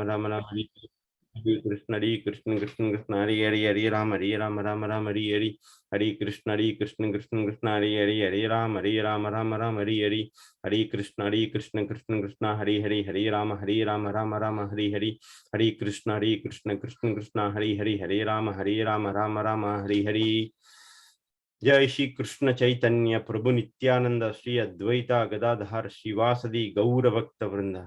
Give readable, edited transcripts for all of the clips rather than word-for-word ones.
Rama Rama Hare Krishna Krishna Krishna Hare Rama Rama Rama Hare Krishna Krishna Krishna Hare Rama Rama Rama Hare Krishna Krishna Krishna Hare Rama Rama Hare Krishna Krishna Krishna Hare Rama Hare जय श्री कृष्ण चैतन्य प्रभु नित्यानंद श्री अद्वैता गदाधर शिवासदि गौर भक्त वृंद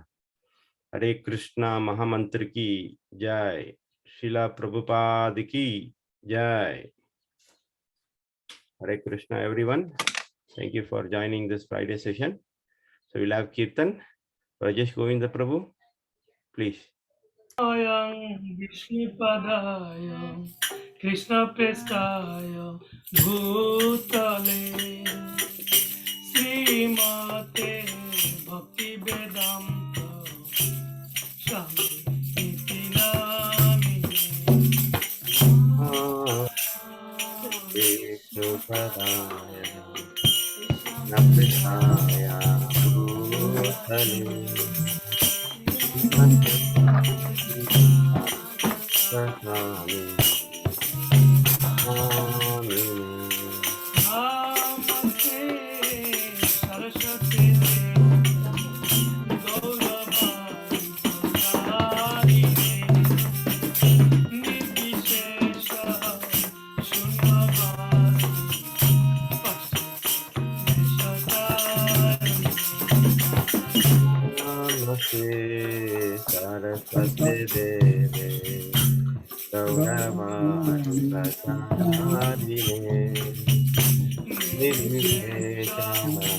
हरे कृष्णा महामंत्र की जय शिला प्रभुपाद की जय हरे Krishna everyone. Thank you for joining this Friday session. So we'll have Kirtan. Rajesh Govinda Prabhu, please. Krishna Prestaya Bhutale Srimate Bhakti Vedanta Swami Iti Namine Vishnu Padaya Napristaya Bhutale Saraswati Devi Gauravani Prachadine Nirvisheshana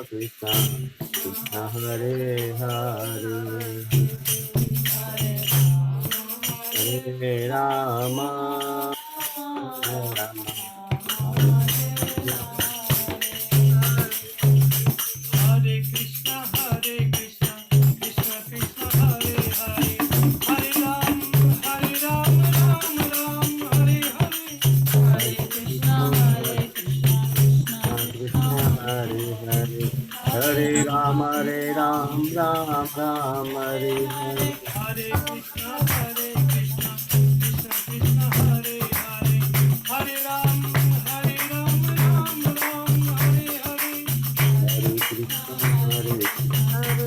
Krishna Krishna Hare Hare Hare Rama Rama Hare Krishna Hare Krishna, Krishna Krishna, Hare Hare, Hare Ram, Ram Ram, Hare Hare. Hare Krishna,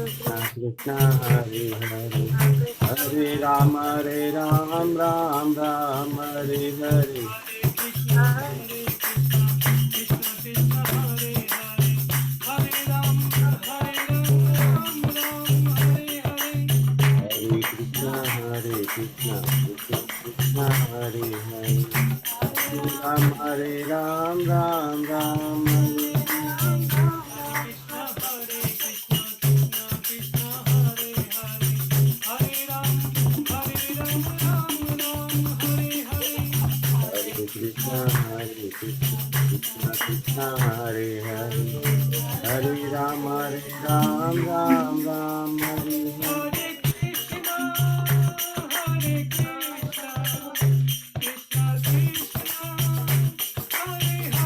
Krishna Krishna Hare Hare Hare Rama Ram Hare Hare Hare Krishna, Krishna Krishna, Hare Hare, Hare Ram, Ram Hare Hare. Hare Krishna Krishna Hare Hare Hare Rama Ram Hare Hare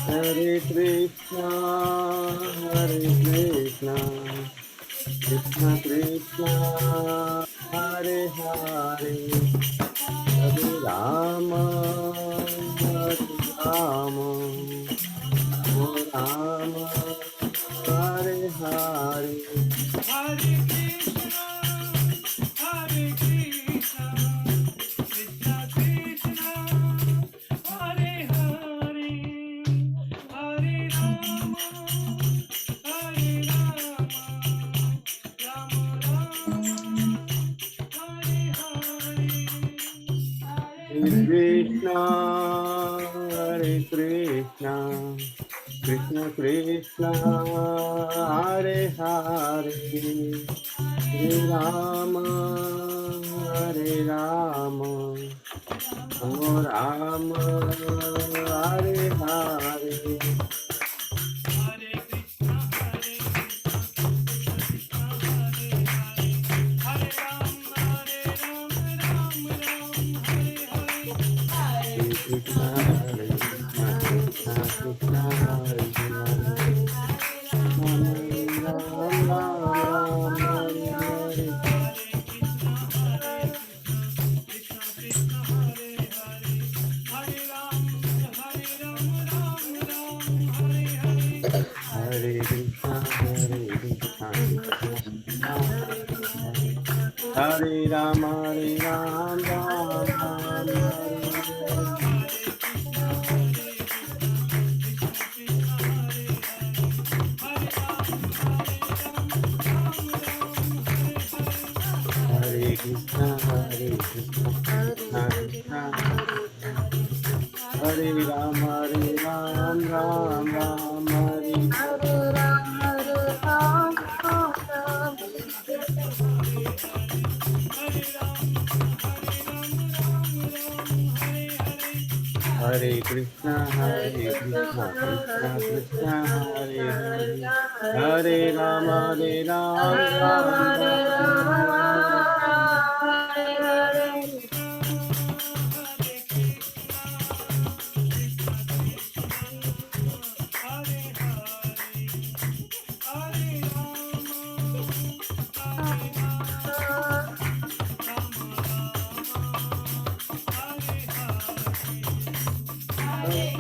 Hare Krishna Krishna Krishna Hare Hare Hare Ram Hare Hare Krishna Krishna Krishna Hare Hare Hare Ram Hare Hare Hare Krishna Krishna Krishna Hare Hare Hare Rama Rama Rama Hare Hare Hare Krishna, Krishna Krishna, Hare Hare, Hare Rama, Rama Rama, Hare Hare. Hare Krishna Krishna Krishna Hare Hare Hare Rama Rama Rama Hare Hare Hare Krishna, Krishna Krishna, Hare Hare, Hare Ram, Ram Hare Hare. Hare Krishna Krishna Krishna Hare Hare Hare Rama Hare Hare Hare Krishna Krishna Krishna Hare Hare Hare Rama Ram Hare Hare Krishna Krishna Krishna Hare Rama Ram Hare Hare Krishna Krishna Krishna Hare Hare Hare Rama Ram Hare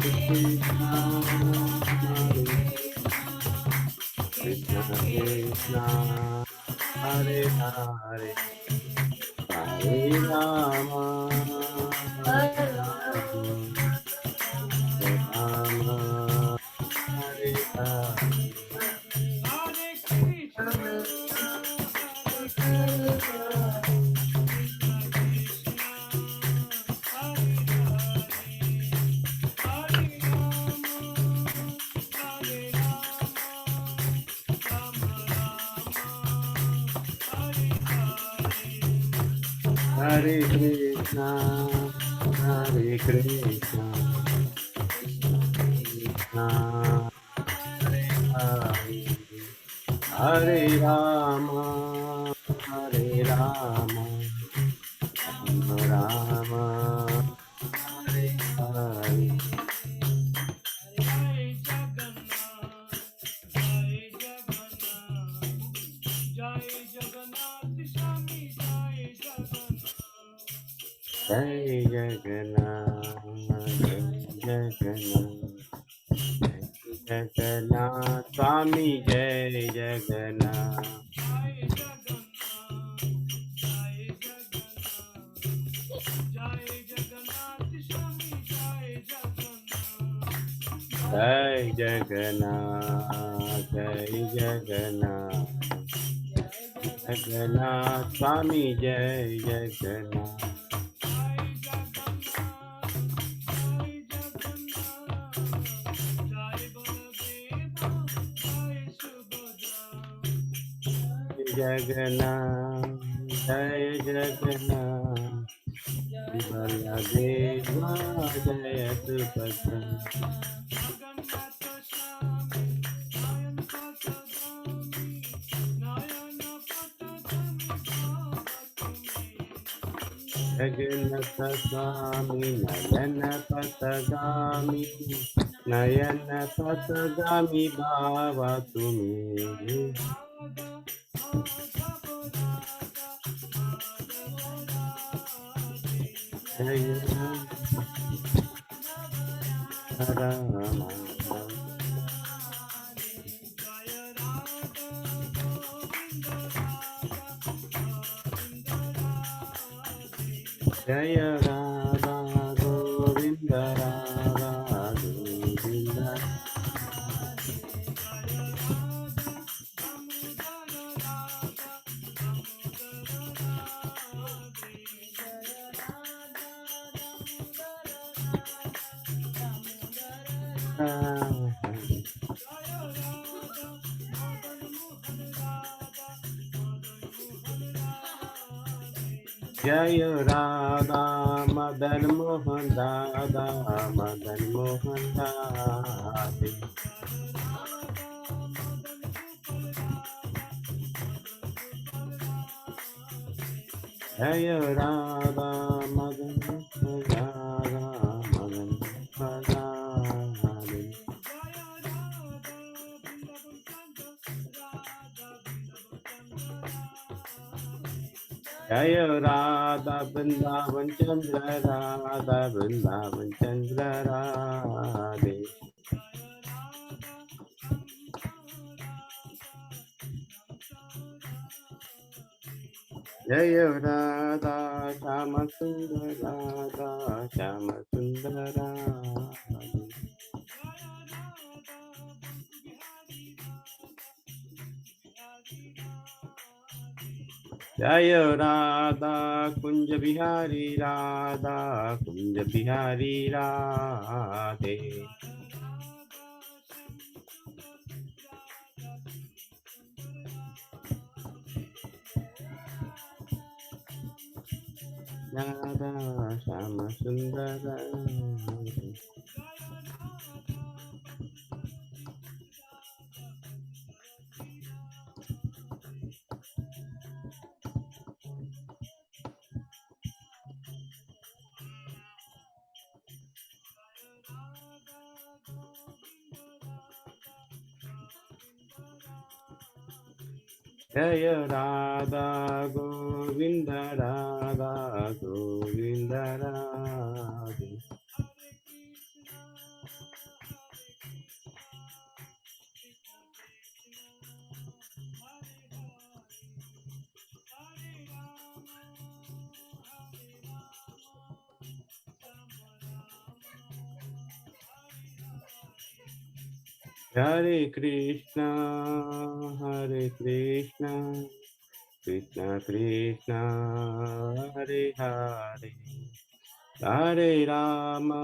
Krishna Krishna Krishna Hare Hare Hare Rama Rama Hare Hare Hare Krishna, Hare Krishna, Krishna, Hare Hare Rama, Hare Rama, Rama Rama, Hare Hare. Jai Jagannath, Jai Jagannath, Jai Jagannath Swami, Jai Jagannath. Jai Jagannath, Jai Jagannath, Jai Jagannath, Swami Jai Jagannath. Jai Jagannath, Jai Jagannath, Jai Jagannath Swami, Jai Jagannath. Jai Jagannath, Jai Jagannath, Jagannath, Swami Jai Jagannath. Jai Jagannath, Jai Jagannath, Jai Baladeva, Jai Subhadra. Jai Jagannath, Jai Jagannath, Baladeva, Jai Subhadra. Jagannatha Swami, Nayan Patagami, Nayana Patagami Bhava Tumi. Jagannath Swami, Nayana Patagami, Nayana Patagami Bhava Tumi. Radha, Madhava Radha, Madhava Radhe. Jaya Rama, Jaya Radha, Govinda Radha, Govinda Radhe. Jaya Radha, Govinda Radha, Govinda. Jaya Radha, Damodara Radha, Damodara Radhe. Jaya Radha, Damodara Radha, Damodara Radhe. Jaya Radha, Madan Mohan Radha, Madan Mohan Radhe. Jaya Radha, Madan Mohan Radha, Madan Mohan Radha. Jaya Radha, Madan Mohan Radha, Madan Mohan Radha. Jaya Radha, Vrindavan Chandra Radha, Vrindavan Chandra Radha. Jaya Radha, Shama Sundara Radha, Shama Sundara Radha. Jaya Radha, Kunja Bihari Radha, Kunja Bihari Radhe. Radha, Shama Sundara. Jaya Radha, Govinda Radha, Govinda Radha. Hare Krishna, Hare Krishna, Krishna Krishna, Hare Hare, Hare Rama,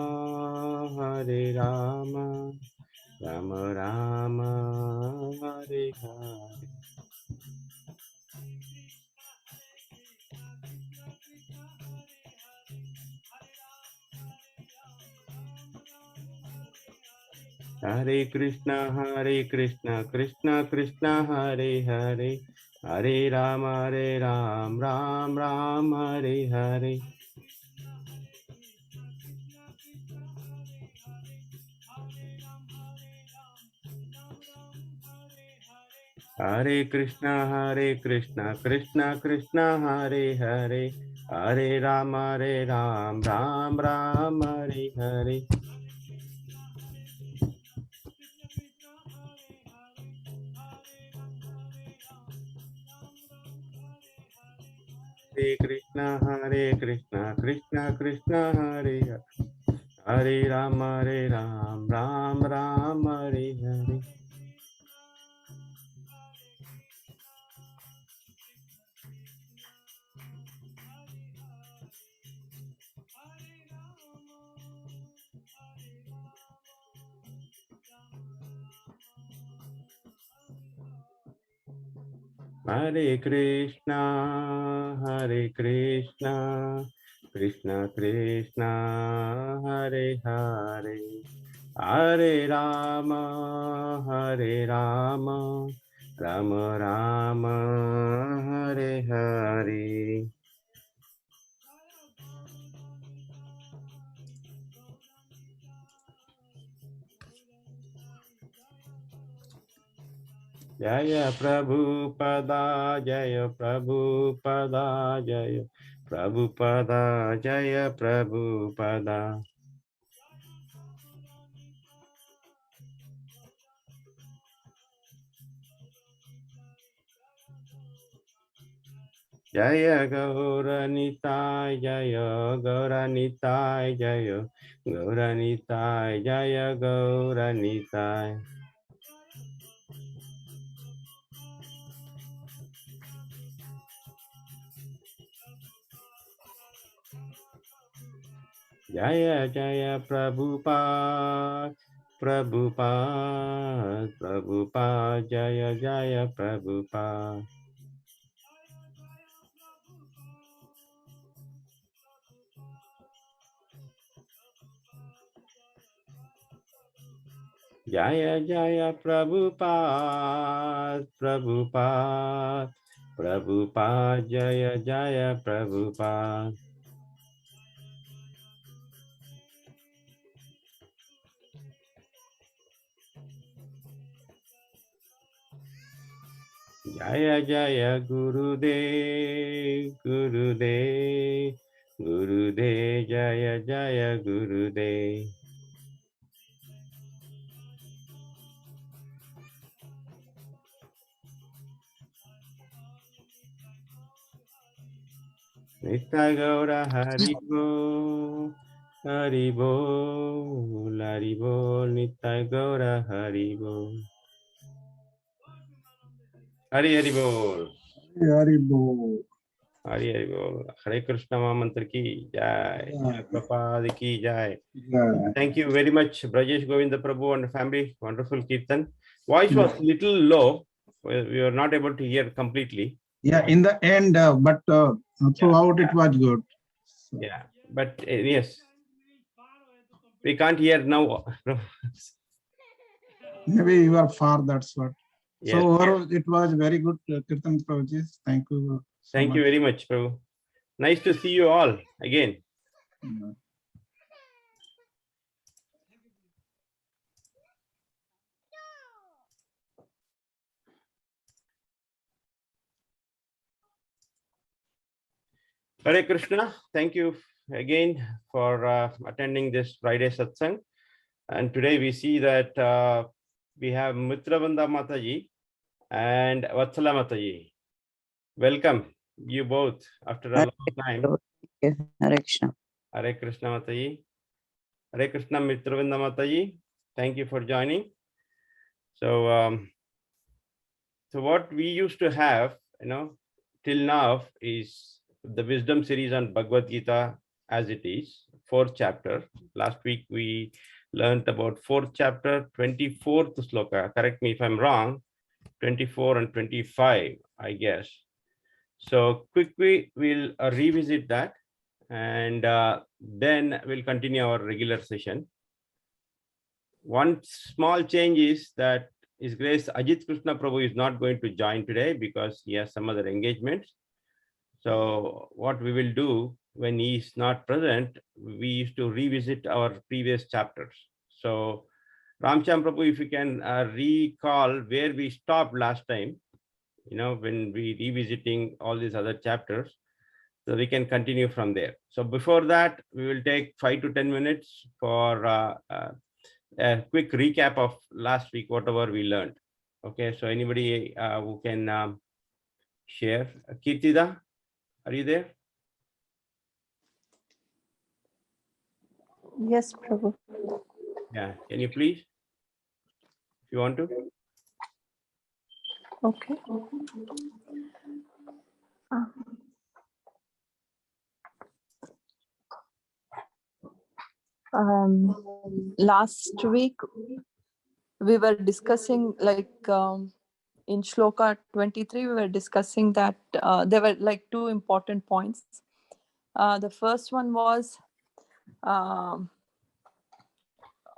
Hare Rama, Rama Rama, Hare Hare. Hare Krishna, Krishna Krishna, Hare Hare, Hare Ram, Ram Ram, Hare Hare. Hare Krishna, Krishna Krishna, Hare Hare, Hare Ram, Ram Ram, Hare Hare. Hare Krishna, Krishna Krishna, Hare Hare, Hare Ram, Ram Ram, Hare Hare. Hare Krishna, Krishna Krishna, Hare Hare, Hare Rama, Rama Rama, Hare Hare. Jaya Prabhupada, Jaya Prabhupada, Jaya Prabhupada, Jaya Prabhupada. Jaya Gauranitai, Jaya Gauranitai, Jaya Gauranitai, Jaya Gauranitai. Jaya Jaya Prabhupada, Prabhupada, Prabhupada, Jaya Jaya Prabhupada. Jaya Jaya Prabhupada, Prabhupada, Prabhupada, Jaya Jaya Prabhupada. Jaya Jaya Gurudev, Gurudev, Gurudev, Jaya Jaya Gurudev. Nitya Gaura Haribo, Haribo, Haribo, Nitya Gaura Haribo. Hari Haribo. Haribo. Hari Haribo. Hare Krishna Mahamantra ki jai. Prabhupada ki jai. Thank you very much, Brajesh Govinda Prabhu and family. Wonderful Kirtan. Voice was little low. We were not able to hear completely. Yeah, in the end, but throughout it was good. So. Yeah, but yes, we can't hear now. Maybe you are far, that's what. Yes. So overall, it was very good, Kirtan Prabhuji. Thank you so Thank much. you very much, Prabhu. Nice to see you all again. Yeah. Hare Krishna, thank you again for attending this Friday satsang. And today we see that we have Mitravanda Mataji and Vatsala Mataji. Welcome, you both, after a long time. Hare Krishna. Hare Krishna Mataji. Hare Krishna Mitravanda Mataji. Thank you for joining. So, so what we used to have, till now is the wisdom series on Bhagavad Gita as it is, 4th chapter. Last week we learned about 4th chapter, 24th sloka. Correct me if I'm wrong, 24 and 25, I guess. So quickly we'll revisit that, and then we'll continue our regular session. One small change is that His Grace Ajit Krishna Prabhu is not going to join today because he has some other engagements. So what we will do when he is not present, we used to revisit our previous chapters. So Ramcham Prabhu, if you can recall where we stopped last time, when we revisiting all these other chapters, so we can continue from there. So before that, we will take 5 to 10 minutes for a quick recap of last week, whatever we learned. Okay, so anybody who can share? Kirtida, are you there? Yes, Prabhu. Yeah, can you please, if you want to? Okay. Last week we were discussing in Shloka 23, we were discussing that there were like two important points. The first one was um,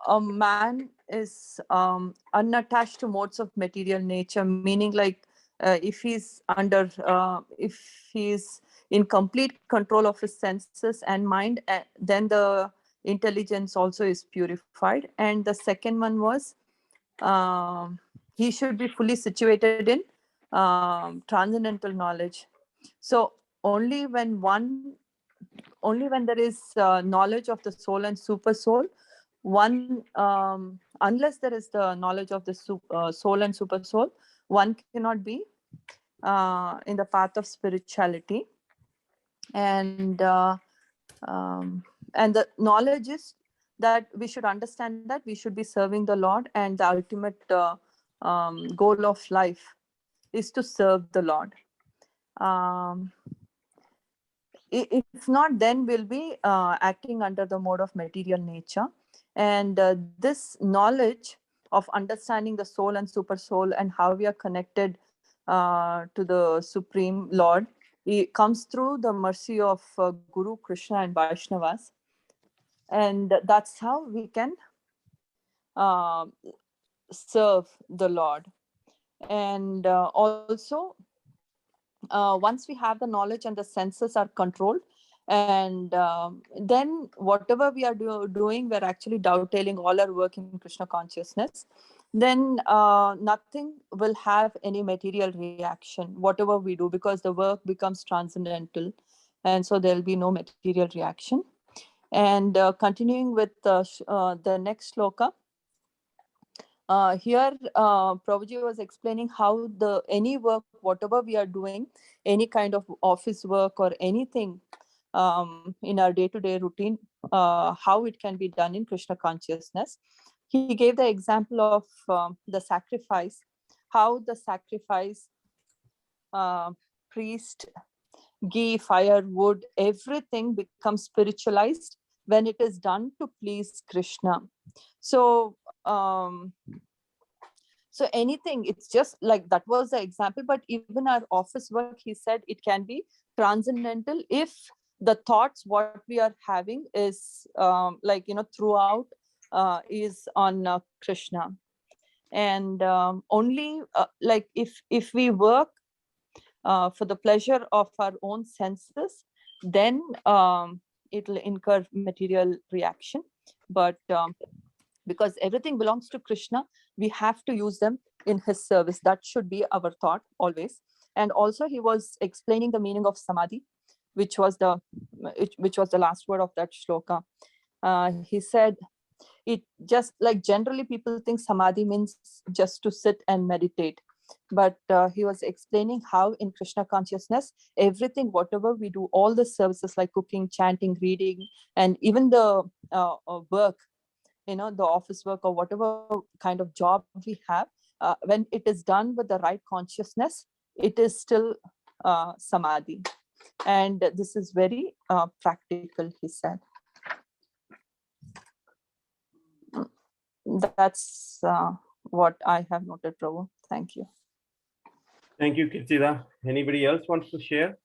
a man is unattached to modes of material nature, meaning like if he's in complete control of his senses and mind, then the intelligence also is purified. And the second one was he should be fully situated in transcendental knowledge. So only when there is knowledge of the soul and super soul, unless there is the knowledge of the soul and super soul, one cannot be in the path of spirituality. And and the knowledge is that we should understand that we should be serving the Lord, and the ultimate goal of life is to serve the Lord. If not, then we'll be acting under the mode of material nature. And this knowledge of understanding the soul and super soul and how we are connected to the Supreme Lord, it comes through the mercy of Guru, Krishna, and Vaishnavas. And that's how we can uh, serve the Lord. And also, once we have the knowledge and the senses are controlled, and then whatever we are doing, we're actually dovetailing all our work in Krishna consciousness, then nothing will have any material reaction, whatever we do, because the work becomes transcendental, and so there'll be no material reaction. And continuing with the next shloka, here Prabhuji was explaining how any work, whatever we are doing, any kind of office work or anything in our day-to-day routine, how it can be done in Krishna consciousness. He gave the example of the sacrifice, how the sacrifice, priest, ghee, fire, wood, everything becomes spiritualized when it is done to please Krishna. So so anything, it's just like that was the example, but even our office work, he said, it can be transcendental if the thoughts what we are having is throughout is on Krishna. And only like if we work for the pleasure of our own senses, then it'll incur material reaction. But because everything belongs to Krishna, we have to use them in his service. That should be our thought always. And also he was explaining the meaning of samadhi, which was the last word of that shloka. He said, it just like generally people think samadhi means just to sit and meditate. But he was explaining how in Krishna consciousness, everything, whatever we do, all the services like cooking, chanting, reading, and even the work, the office work or whatever kind of job we have, when it is done with the right consciousness, it is still samadhi. And this is very practical, he said. That's what I have noted, Prabhu. Thank you. Thank you, Kirtida. Anybody else wants to share?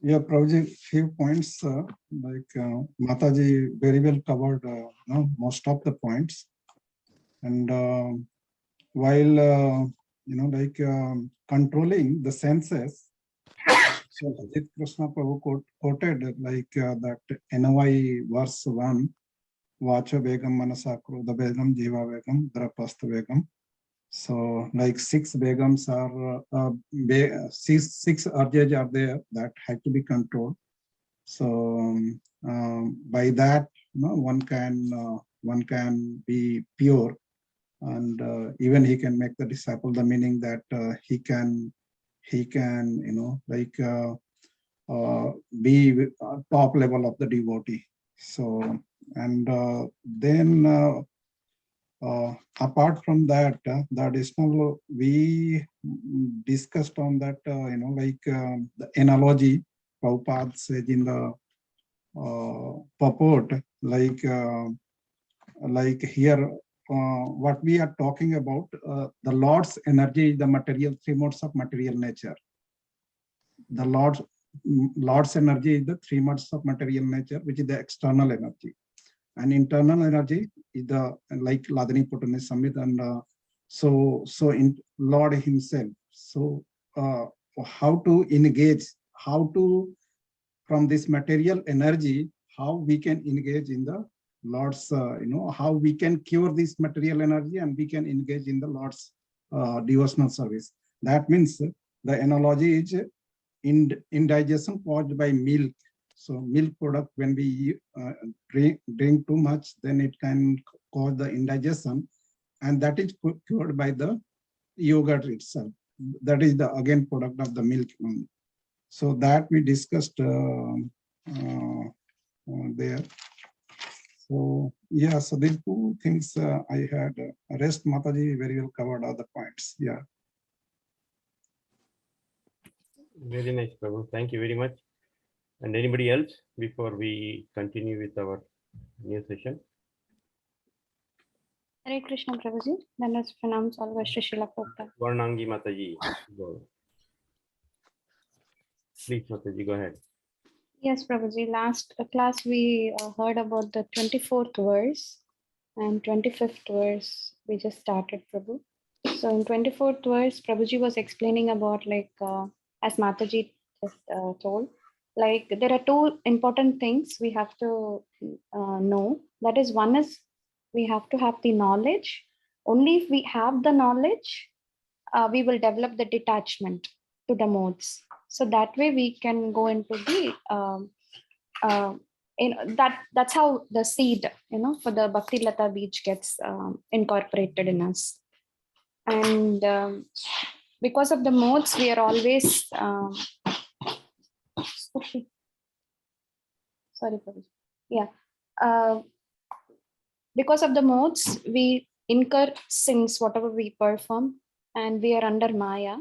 Yeah, Prabhuji, few points, Mataji very well covered most of the points. And while, controlling the senses, so Ajit Krishna Prabhu quoted that NOI verse 1, Vacha Begam Manasa Krodha Begam Jiva Begam Drapastha Begam. So like 6 Begams are, six urges are there that have to be controlled. So by that, one can be pure, and even he can make the disciple. The meaning that he can be top level of the devotee. So and then apart from that, the additional we discussed on that, the analogy Prabhupada said in the purport, like here, what we are talking about, the Lord's energy is the material, 3 modes of material nature. The Lord's energy is the 3 modes of material nature, which is the external energy. And internal energy is the, like Ladini put in the Samhita, and so in Lord himself. So how to engage, how to, from this material energy, how we can engage in the Lord's, how we can cure this material energy and we can engage in the Lord's devotional service. That means the analogy is indigestion caused by milk. So milk product, when we drink too much, then it can cause the indigestion, and that is cured by the yogurt itself. That is the again product of the milk. So that we discussed there. So yeah, so these 2 things I had. Rest Mataji very well covered all the points. Yeah. Very nice, Prabhu. Thank you very much. And anybody else before we continue with our new session? Hare Krishna Prabhuji. Then us pranams all Srila Prabhupada. Varnangi Mataji. Please, Mataji, go ahead. Yes, Prabhuji. Last class we heard about the 24th verse and 25th verse. We just started, Prabhu. So in 24th verse, Prabhuji was explaining about as Mataji just told, there are 2 important things we have to know. That is, one is we have to have the knowledge. Only if we have the knowledge, we will develop the detachment to the modes. So that way we can go into the, that's how the seed, for the Bhakti Lata Beach gets incorporated in us. And because of the modes, we are always, sorry for this. Yeah. Because of the modes, we incur sins, whatever we perform, and we are under Maya.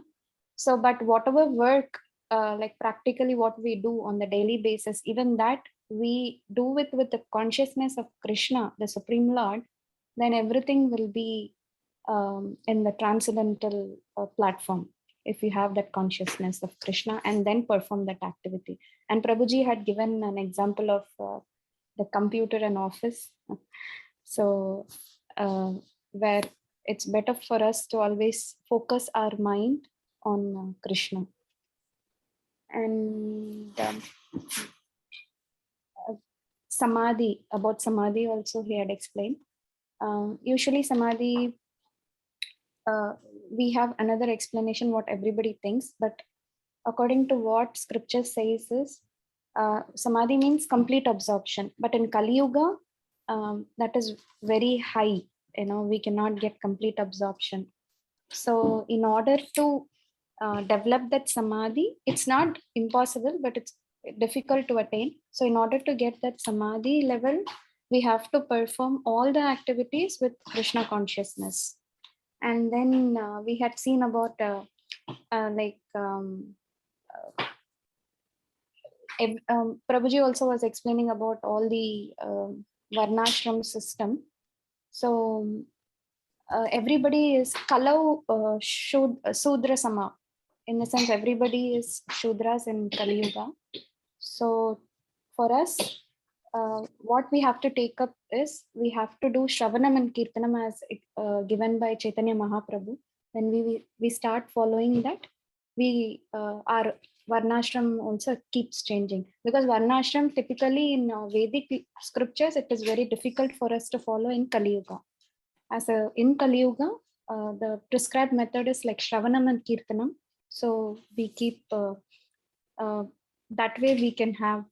So, but whatever work, like practically what we do on the daily basis, even that we do it with the consciousness of Krishna, the Supreme Lord, then everything will be in the transcendental platform. If you have that consciousness of Krishna and then perform that activity. And Prabhuji had given an example of the computer and office. So where it's better for us to always focus our mind on Krishna. And Samadhi, about Samadhi also he had explained. Usually Samadhi, we have another explanation what everybody thinks, but according to what scripture says is, Samadhi means complete absorption. But in Kali Yuga, that is very high, we cannot get complete absorption. So in order to develop that Samadhi, it's not impossible, but it's difficult to attain. So in order to get that Samadhi level, we have to perform all the activities with Krishna consciousness. And then we had seen about Prabhuji also was explaining about all the Varnashram system. So everybody is Kalau Shudra Sama. In the sense, everybody is Shudras in Kali Yuga. So for us, what we have to take up is we have to do Shravanam and Kirtanam as given by Chaitanya Mahaprabhu. When we start following that, we our Varnashram also keeps changing, because Varnashram typically in Vedic scriptures, it is very difficult for us to follow in Kali Yuga. In Kali Yuga, the prescribed method is like Shravanam and Kirtanam. So we keep that way we can have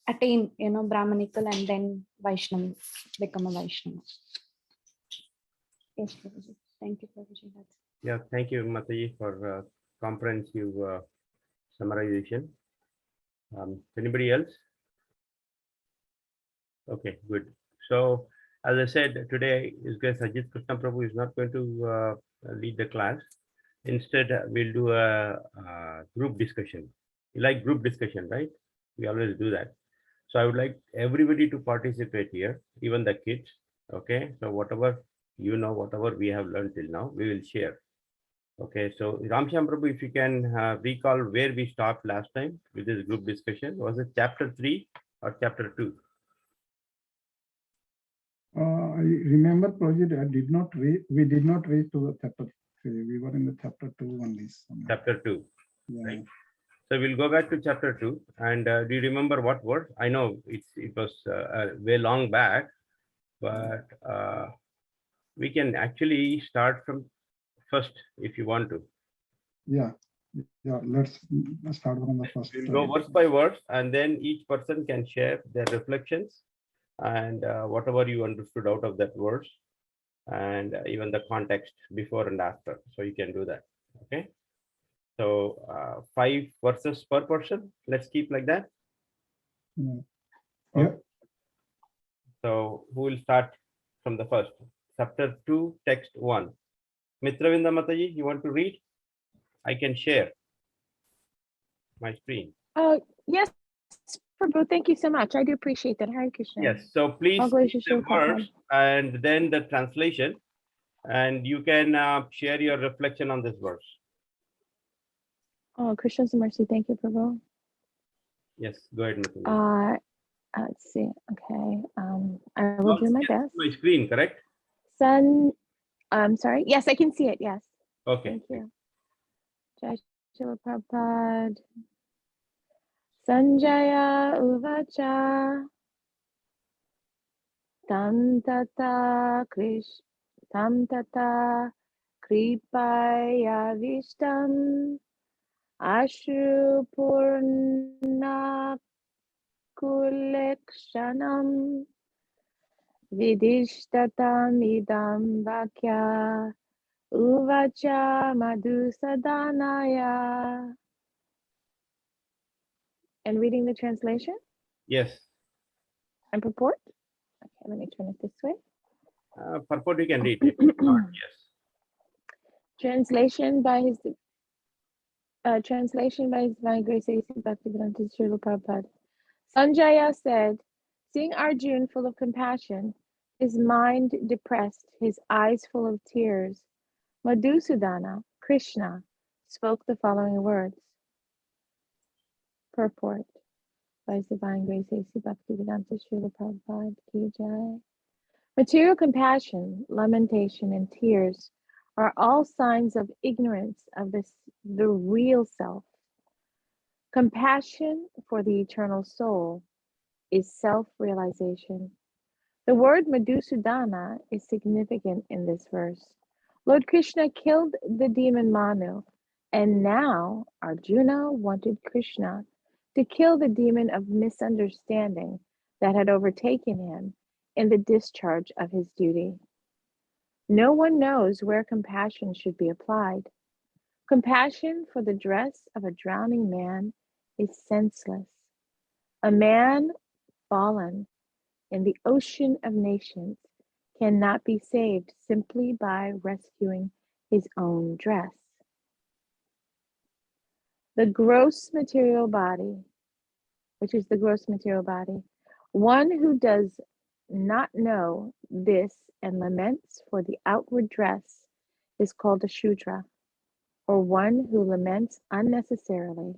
attain, Brahmanical and then Vaishnava, become a Vaishnava. Yes, Prabhuji. Thank you, Prabhuji. Yeah, thank you, Mataji, for comprehensive summarization. Anybody else? Okay, good. So, as I said, today is going Sajid Krishna Prabhu is not going to lead the class. Instead, we'll do a group discussion. You like group discussion, right? We always do that. So I would like everybody to participate here, even the kids. Okay, so whatever whatever we have learned till now, we will share. Okay, so Ramshyam Prabhu, if you can recall where we stopped last time with this group discussion, was it chapter 3 or chapter 2? I remember, Project, we did not read to the chapter 3. We were in the chapter 2 only. Chapter 2. Yeah. Right. So we'll go back to chapter 2. And do you remember what word? I know it was way long back, but we can actually start from first if you want to. Yeah. Let's start from the first. We'll go verse by verse, and then each person can share their reflections and whatever you understood out of that verse, and even the context before and after. So you can do that. Okay. So 5 verses per person. Let's keep like that. Yeah. Okay. So who will start from the first? Chapter 2, text 1. Mitravinda Mataji, you want to read? I can share my screen. Yes, Prabhu, thank you so much. I do appreciate that. Hare Krishna. Yes, so please read the verse and then the translation, and you can share your reflection on this verse. Oh, Krishna's mercy. Thank you, Prabhu. Yes, go ahead, Mataji. Let's see. Okay. I will do my best. My screen, correct? I'm sorry. Yes, I can see it. Yes. Okay. Thank you. Jai Srila Prabhupada. Sanjaya Uvacha. Tam tata kripaya vishtam ashru purna kulekshanam vidishtatam idam vakya uvacha madhusadanaya. And reading the translation? Yes. And purport? Okay, let me turn it this way. Purport you can read. Yes. Translation by His Divine Grace A.C. Bhaktivedanta Srila Prabhupada. Sanjaya said, seeing Arjuna full of compassion, his mind depressed, his eyes full of tears, Madhusudana, Krishna, spoke the following words. Purport by His Divine Grace A.C. Bhaktivedanta Srila Prabhupada Ki Jai. Material compassion, lamentation, and tears are all signs of ignorance of the real self. Compassion for the eternal soul is self-realization. The word Madhusudana is significant in this verse. Lord Krishna killed the demon Manu, and now Arjuna wanted Krishna to kill the demon of misunderstanding that had overtaken him in the discharge of his duty. No one knows where compassion should be applied. Compassion for the dress of a drowning man is senseless. A man fallen in the ocean of nations cannot be saved simply by rescuing his own dress. The gross material body, which is the gross material body, one who does not know this and laments for the outward dress is called a Shudra, or one who laments unnecessarily.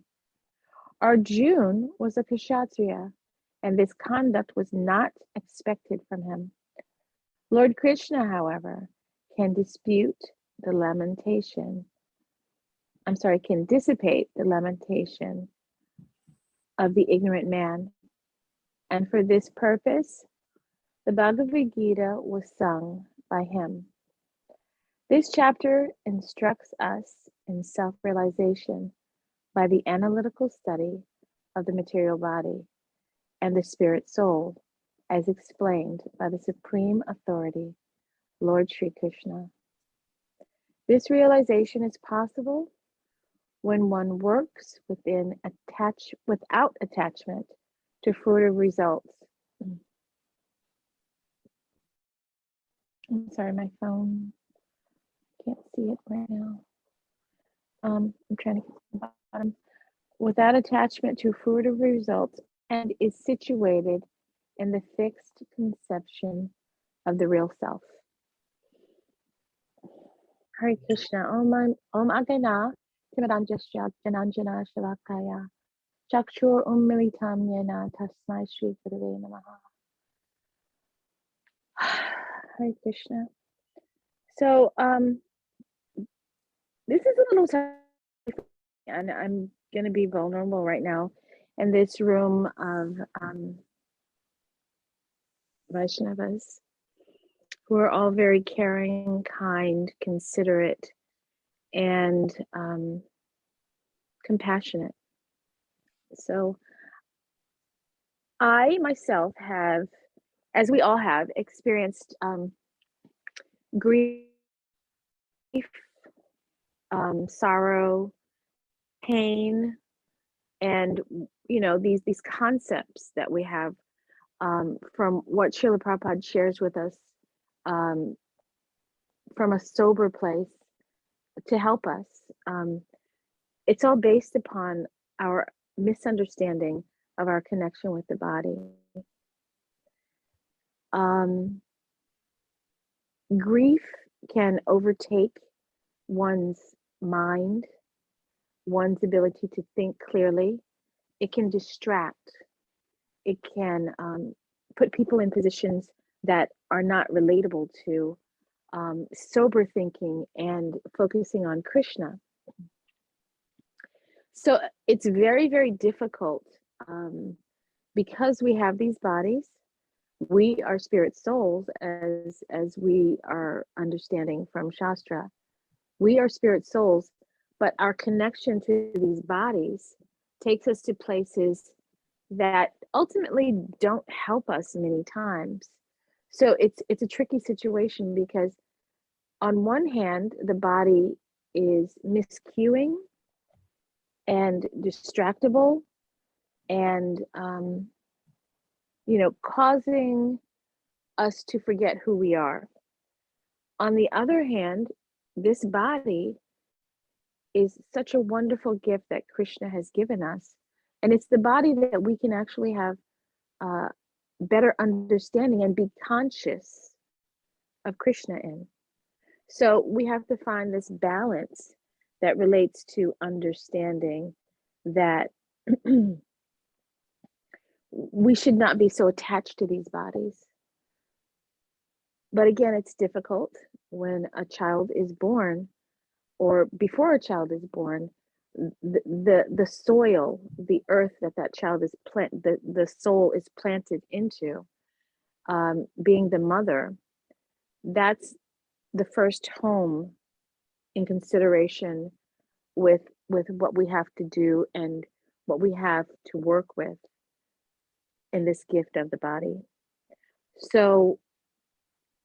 Arjuna was a Kshatriya, and this conduct was not expected from him. Lord Krishna, however, can dissipate the lamentation of the ignorant man. And for this purpose, the Bhagavad Gita was sung by him. This chapter instructs us in self-realization by the analytical study of the material body and the spirit soul, as explained by the Supreme Authority, Lord Sri Krishna. This realization is possible when one works without attachment to fruitive results. I'm sorry, my phone. Can't see it right now. I'm trying to get to the bottom. Without attachment to fruitive results, and is situated in the fixed conception of the real self. Hare Krishna. Om Agana Timaranjasya Jananjana Shalakaya Chakshur Militam Yena Tasmai Shri Gurave Namaha. Hare Krishna. So this is a little tough, and I'm going to be vulnerable right now in this room of Vaishnavas who are all very caring, kind, considerate, and compassionate. So I myself have, as we all have, experienced grief, sorrow, pain, and these concepts that we have from what Srila Prabhupada shares with us from a sober place to help us. It's all based upon our misunderstanding of our connection with the body. Grief can overtake one's mind, one's ability to think clearly. It can distract. It can put people in positions that are not relatable to sober thinking and focusing on Krishna. So it's very, very difficult because we have these bodies. We are spirit souls, as we are understanding from Shastra. We are spirit souls, but our connection to these bodies takes us to places that ultimately don't help us many times. So it's a tricky situation because on one hand, the body is miscuing and distractible and causing us to forget who we are. On the other hand, this body is such a wonderful gift that Krishna has given us. And it's the body that we can actually have better understanding and be conscious of Krishna in. So we have to find this balance that relates to understanding that we should not be so attached to these bodies. But again, it's difficult when a child is born, or before a child is born. The soil, the earth that child is the soul is planted into, being the mother, that's the first home in consideration with what we have to do and what we have to work with in this gift of the body. So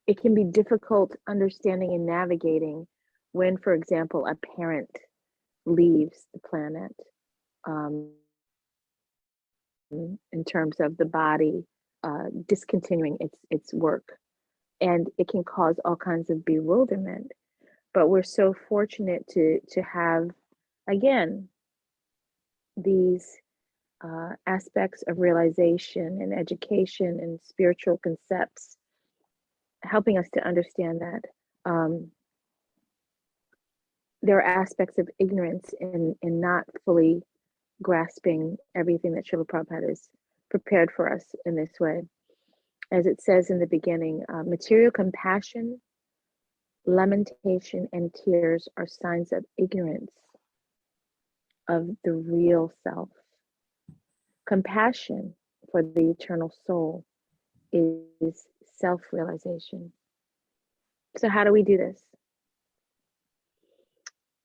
it can be difficult understanding and navigating when, for example, a parent leaves the planet, in terms of the body discontinuing its work. And it can cause all kinds of bewilderment. But we're so fortunate to have, again, these aspects of realization and education and spiritual concepts helping us to understand that there are aspects of ignorance in not fully grasping everything that Srila Prabhupada has prepared for us in this way. As it says in the beginning, material compassion, lamentation, and tears are signs of ignorance of the real self. Compassion for the eternal soul is self-realization. So how do we do this?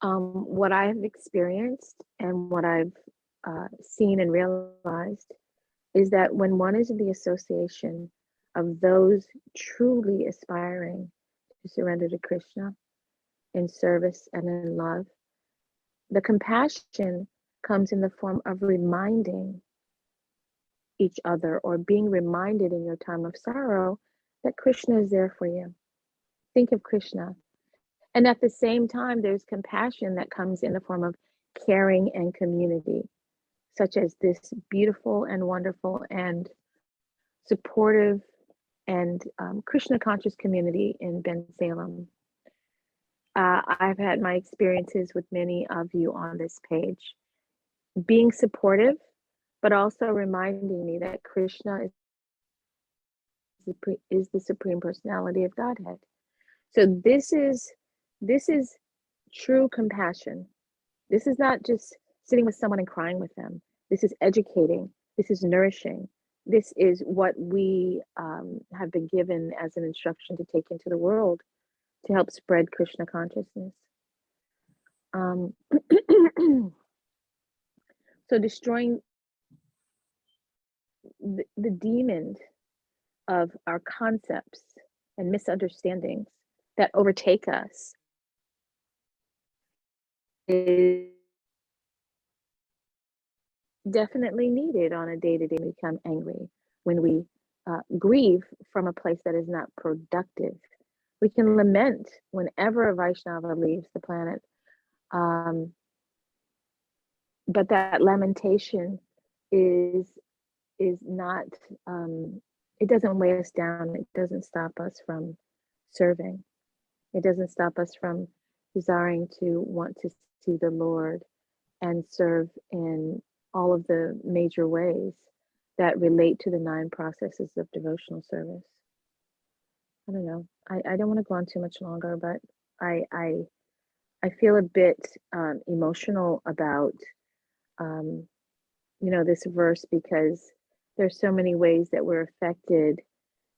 What I've experienced and what I've seen and realized is that when one is in the association of those truly aspiring to surrender to Krishna in service and in love, the compassion comes in the form of reminding each other or being reminded in your time of sorrow that Krishna is there for you. Think of Krishna. And at the same time, there's compassion that comes in the form of caring and community, such as this beautiful and wonderful and supportive and Krishna conscious community in Ben Salem. I've had my experiences with many of you on this page, being supportive, but also reminding me that Krishna is the Supreme Personality of Godhead. So this is true compassion. This is not just sitting with someone and crying with them. This is educating. This is nourishing. This is what we have been given as an instruction to take into the world to help spread Krishna consciousness. So destroying the demons of our concepts and misunderstandings that overtake us is definitely needed on a day-to-day. We become angry when we grieve from a place that is not productive. We can lament whenever a Vaishnava leaves the planet, but that lamentation is not, it doesn't weigh us down. It doesn't stop us from serving. It doesn't stop us from desiring to want to see the Lord and serve in all of the major ways that relate to the 9 processes of devotional service. I don't know. I don't want to go on too much longer, but I feel a bit emotional about this verse, because there's so many ways that we're affected,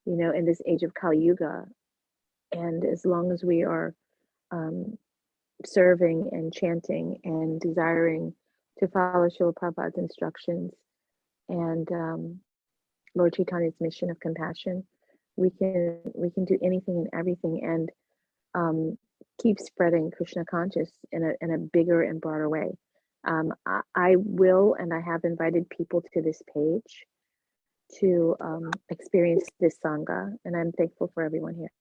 in this age of Kali Yuga. And as long as we are serving and chanting and desiring to follow Srila Prabhupada's instructions and Lord Chaitanya's mission of compassion, we can do anything and everything and keep spreading Krishna conscious in a bigger and broader way. I will, and I have invited people to this page to experience this Sangha, and I'm thankful for everyone here.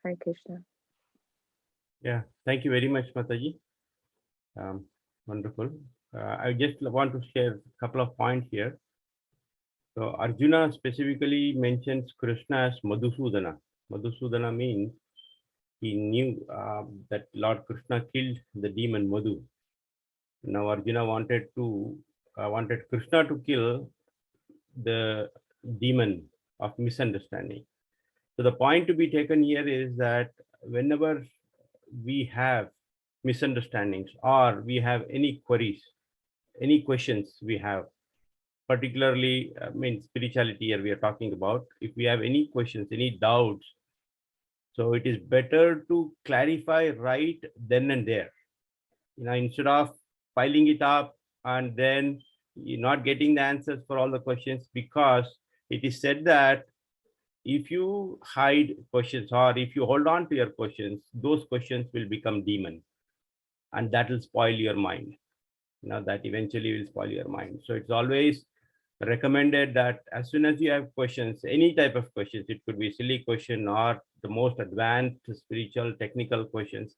Hare Krishna. Yeah, thank you very much, Mataji. Wonderful. I just want to share a couple of points here. So Arjuna specifically mentions Krishna as Madhusudana. Madhusudana means he knew that Lord Krishna killed the demon Madhu. Now Arjuna wanted Krishna to kill the demon of misunderstanding. So the point to be taken here is that whenever we have misunderstandings or we have any queries, any questions we have, particularly spirituality here we are talking about, if we have any questions, any doubts, so it is better to clarify right then and there, instead of piling it up and then you're not getting the answers for all the questions, because it is said that if you hide questions or if you hold on to your questions, those questions will become demon, and that will spoil your mind. That eventually will spoil your mind. So it's always recommended that as soon as you have questions, any type of questions, it could be silly question or the most advanced spiritual technical questions,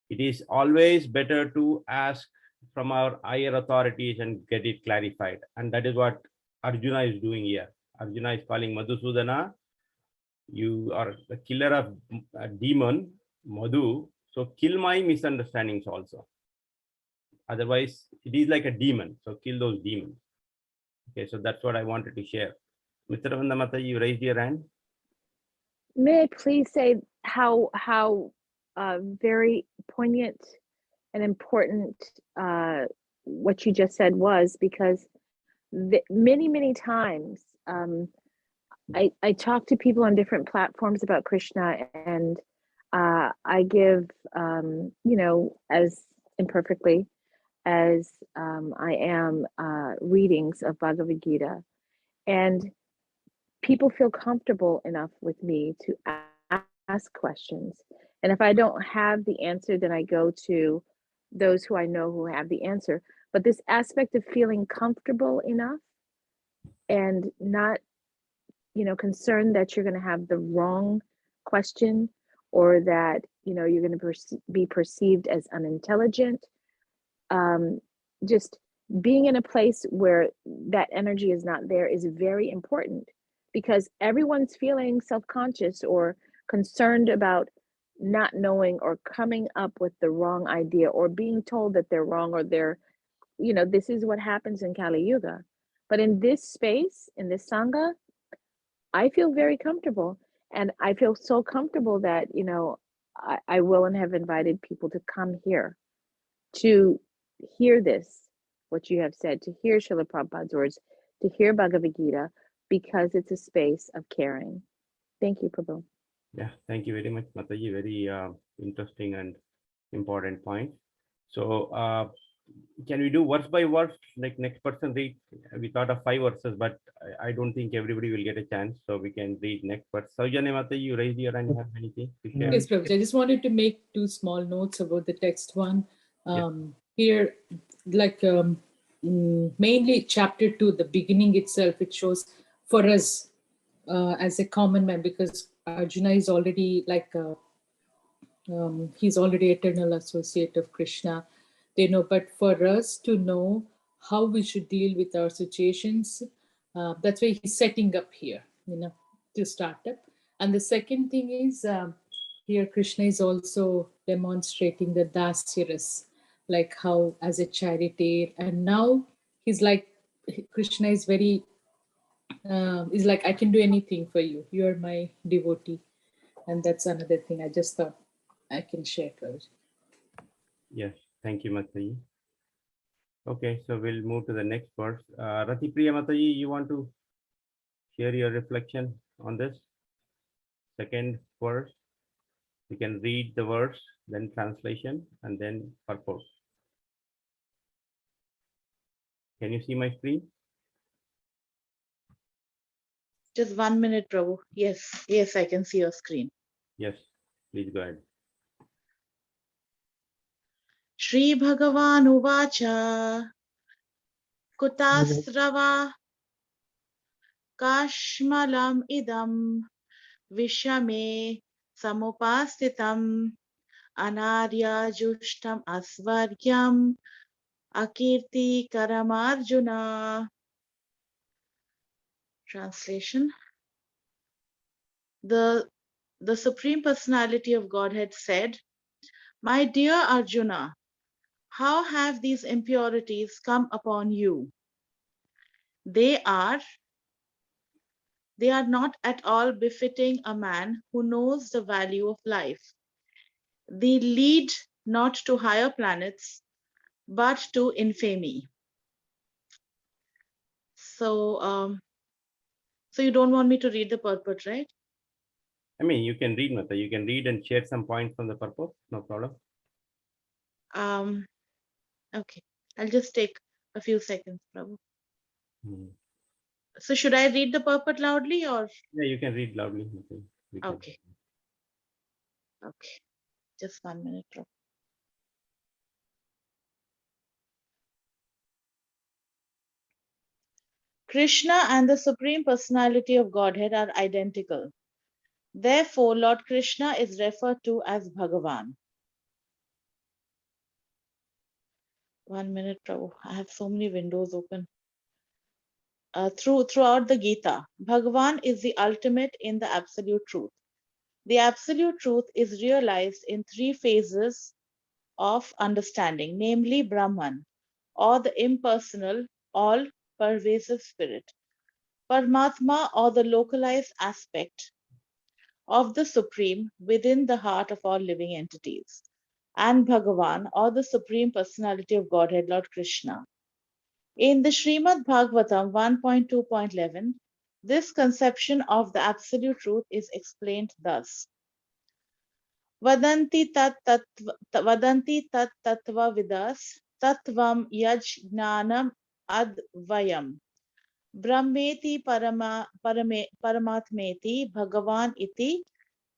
it is always better to ask from our higher authorities and get it clarified. And that is what Arjuna is doing here. Arjuna is calling Madhusudana, you are the killer of a demon, Madhu, so kill my misunderstandings also. Otherwise, it is like a demon. So kill those demons. Okay, so that's what I wanted to share. Mr. Vandamata, you raised your hand. May I please say how very poignant and important what you just said was, because many times I talk to people on different platforms about Krishna, and I give as imperfectly as I am readings of Bhagavad Gita, and people feel comfortable enough with me to ask questions. And if I don't have the answer, then I go to those who I know who have the answer. But this aspect of feeling comfortable enough and not, concerned that you're going to have the wrong question, or that, you're going to be perceived as unintelligent. Just being in a place where that energy is not there is very important, because everyone's feeling self-conscious or concerned about not knowing or coming up with the wrong idea, or being told that they're wrong, or this is what happens in Kali Yuga. But in this space, in this Sangha, I feel very comfortable. And I feel so comfortable that, I will and have invited people to come here to hear this, what you have said, to hear Srila Prabhupada's words, to hear Bhagavad Gita, because it's a space of caring. Thank you, Prabhu. Yeah, thank you very much, Mataji. Very interesting and important point. So can we do verse by verse, like next person read? We thought of 5 verses, but I don't think everybody will get a chance. So we can read next verse. Saujanya Mataji, you raised your hand. You have anything to share? Yes, Prabhuji. I just wanted to make 2 small notes about the text. One, here, like mainly chapter 2, the beginning itself, it shows for us as a common man, because Arjuna is already like he's already eternal associate of Krishna, but for us to know how we should deal with our situations, that's why he's setting up here, to start up. And the second thing is, here Krishna is also demonstrating the dasyaras, like how as a charioteer, and now he's like, Krishna is very, is like, I can do anything for you. You are my devotee. And that's another thing I just thought I can share. Yes, thank you, Mataji. Okay, so we'll move to the next verse. Rati Priya Mataji, you want to share your reflection on this second verse? You can read the verse, then translation, and then purport. Can you see my screen? Just 1 minute, Prabhu. Yes, I can see your screen. Yes, please go ahead. Shri Bhagavan Uvacha Kutasrava Kashmalam Idam Vishame Samupastitam Anarya Jushtam Asvaryam Akirti Karamarjuna. Translation. The Supreme Personality of Godhead said, "My dear Arjuna, how have these impurities come upon you? They are not at all befitting a man who knows the value of life. They lead not to higher planets, but to infamy." So, so you don't want me to read the purport, right? I mean, you can read, Mata. You can read and share some points from the purport. No problem. Okay, I'll just take a few seconds, Prabhu. So should I read the purport loudly or? Yeah, you can read loudly. Okay. Okay, just 1 minute, Prabhu. Krishna and the Supreme Personality of Godhead are identical. Therefore, Lord Krishna is referred to as Bhagavan. 1 minute, Prabhu. I have so many windows open. Throughout the Gita, Bhagavan is the ultimate in the absolute truth. The absolute truth is realized in 3 phases of understanding, namely Brahman, or the impersonal, all-pervasive spirit, Paramatma, or the localized aspect of the Supreme within the heart of all living entities, and Bhagavan, or the Supreme Personality of Godhead, Lord Krishna. In the Srimad Bhagavatam 1.2.11, this conception of the Absolute Truth is explained thus. Vadanti tat tattva vidas tattvam yaj gnanam advayam brahmeti paramatmeti bhagavan iti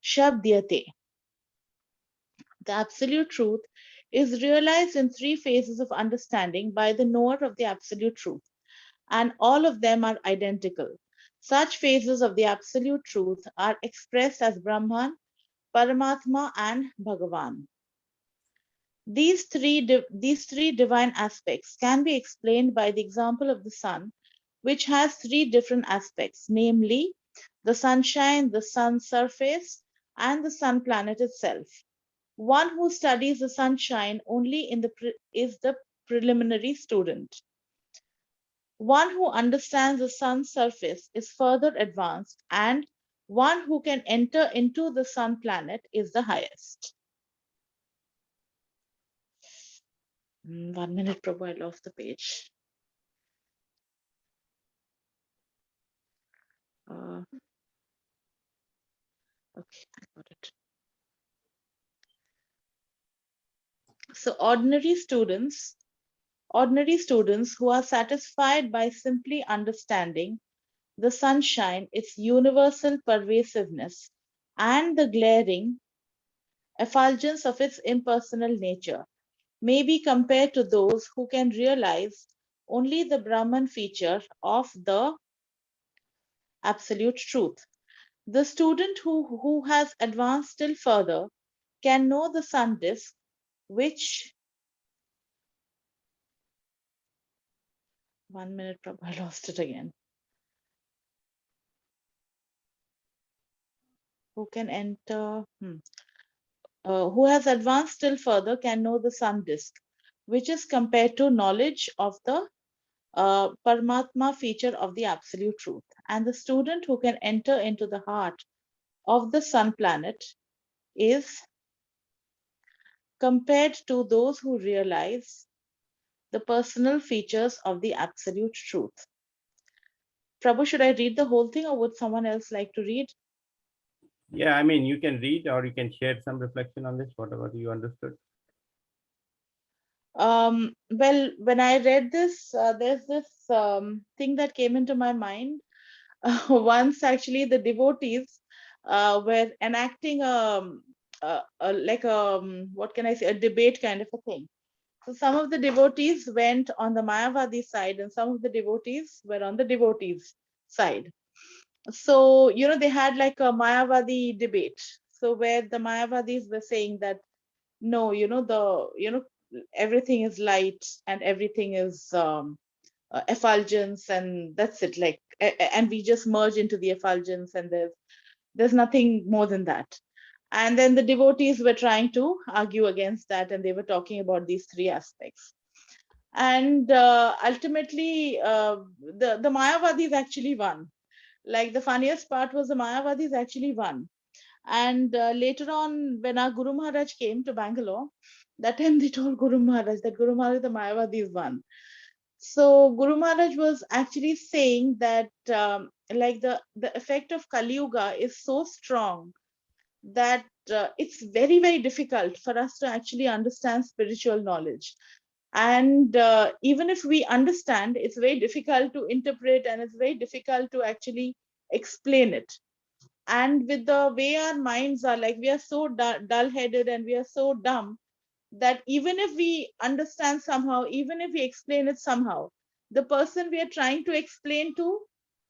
shabdyate. The Absolute Truth is realized in three phases of understanding by the knower of the Absolute Truth, and all of them are identical. Such phases of the Absolute Truth are expressed as Brahman, Paramatma, and Bhagavan. These three divine aspects can be explained by the example of the sun, which has three different aspects, namely the sunshine, the sun's surface, and the sun planet itself. One who studies the sunshine only is the preliminary student. One who understands the sun's surface is further advanced, and one who can enter into the sun planet is the highest. 1 minute, Prabhu, I lost the page. Okay, I got it. So ordinary students who are satisfied by simply understanding the sunshine, its universal pervasiveness, and the glaring effulgence of its impersonal nature, may be compared to those who can realize only the Brahman feature of the Absolute Truth. The student who has advanced still further can know the sun disk, which 1 minute, I lost it again. Who can enter? Who has advanced still further can know the sun disk, which is compared to knowledge of the Paramatma feature of the Absolute Truth. And the student who can enter into the heart of the sun planet is compared to those who realize the personal features of the Absolute Truth. Prabhu, should I read the whole thing, or would someone else like to read? Yeah, I mean, you can read or you can share some reflection on this, whatever you understood. Well, when I read this, there's this thing that came into my mind. Once, actually, the devotees were enacting what can I say, a debate kind of a thing. So some of the devotees went on the Mayavadi side, and some of the devotees were on the devotees side. So, they had like a Mayavadi debate. So where the Mayavadis were saying that, no, everything is light and everything is effulgence, and that's it. Like, and we just merge into the effulgence, and there's nothing more than that. And then the devotees were trying to argue against that, and they were talking about these three aspects. And ultimately, the Mayavadis actually won. Like, the funniest part was the Mayavadis actually won. And later on, when our Guru Maharaj came to Bangalore, that time they told Guru Maharaj that Guru Maharaj, the Mayavadis won. So Guru Maharaj was actually saying that like the effect of Kali Yuga is so strong that it's very, very difficult for us to actually understand spiritual knowledge. And even if we understand, it's very difficult to interpret, and it's very difficult to actually explain it. And with the way our minds are, like, we are so dull-headed and we are so dumb that even if we understand somehow, even if we explain it somehow, the person we are trying to explain to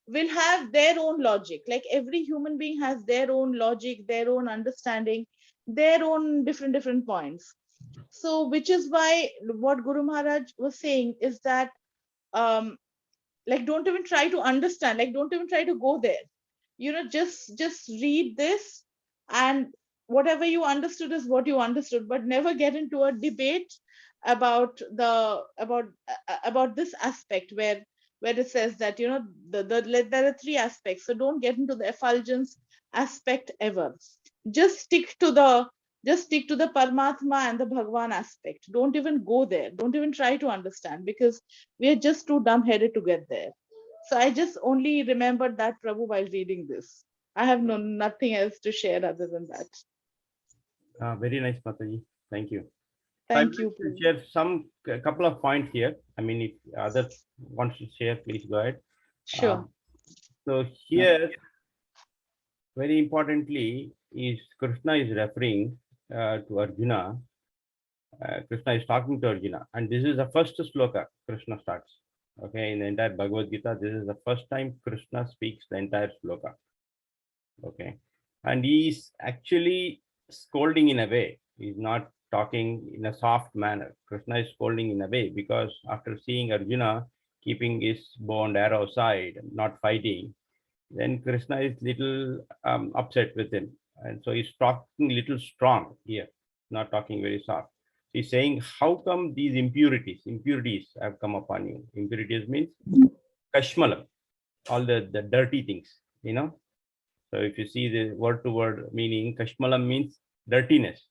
will have their own logic. Like, every human being has their own logic, their own understanding, their own different points. So, which is why what Guru Maharaj was saying is that, like, don't even try to understand, like, don't even try to go there. Just read this, and whatever you understood is what you understood, but never get into a debate about this aspect where it says that, you know, there are three aspects. So don't get into the effulgence aspect ever. Just stick to the Paramatma and the Bhagwan aspect. Don't even go there. Don't even try to understand, because we are just too dumb-headed to get there. So I just only remembered that, Prabhu, while reading this. I have nothing else to share other than that. Very nice, Mataji. Thank you. Thank I you, would like Prabhu. to share a couple of points here. I mean, if others want to share, please go ahead. Sure. So here, very importantly, is Krishna is referring to Arjuna. Krishna is talking to Arjuna, and this is the first sloka Krishna starts. Okay, in the entire Bhagavad Gita, this is the first time Krishna speaks the entire sloka. Okay, and he is actually scolding in a way. He's not talking in a soft manner. Krishna is scolding in a way, because after seeing Arjuna keeping his bow and arrow aside, not fighting, then Krishna is little upset with him, and so he's talking little strong here, not talking very soft. He's saying, how come these impurities have come upon you? Impurities means kashmalam, all the dirty things, you know. So if you see the word to word meaning, kashmalam means dirtiness,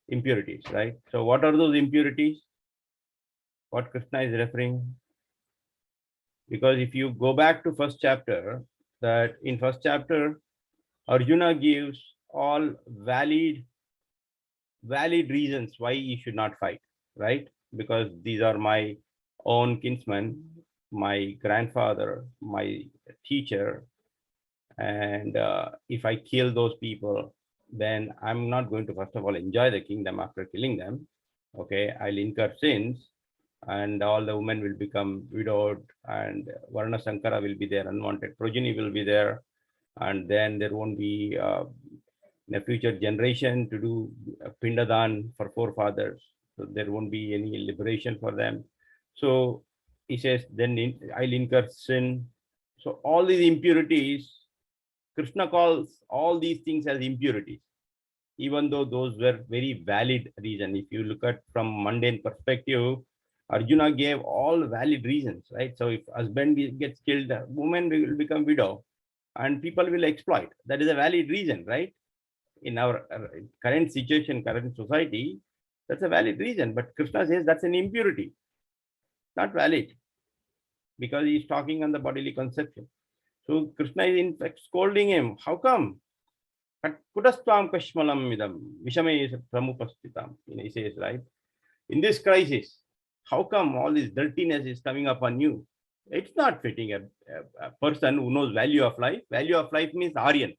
impurities, right? So what are those impurities? What Krishna is referring? Because if you go back to first chapter, that in first chapter, Arjuna gives all valid reasons why he should not fight, right? Because these are my own kinsmen, my grandfather, my teacher, and if I kill those people, then I'm not going to, first of all, enjoy the kingdom after killing them. Okay, I'll incur sins, and all the women will become widowed, and Varna Sankara will be there, unwanted progeny will be there, and then there won't be in a future generation to do pindadan for forefathers. So there won't be any liberation for them. So he says, then I'll incur sin. So all these impurities, Krishna calls all these things as impurities, even though those were very valid reasons. If you look at from mundane perspective, Arjuna gave all valid reasons, right? So if husband gets killed, woman will become widow, and people will exploit. That is a valid reason, right? In our current situation, current society, that's a valid reason. But Krishna says that's an impurity, not valid, because he's talking on the bodily conception. So Krishna is in fact scolding him. How come? Kudastvam kashmalam midam vishame pramupastitam. He says, right? In this crisis, how come all this dirtiness is coming upon you? It's not fitting a person who knows value of life. Value of life means Aryan.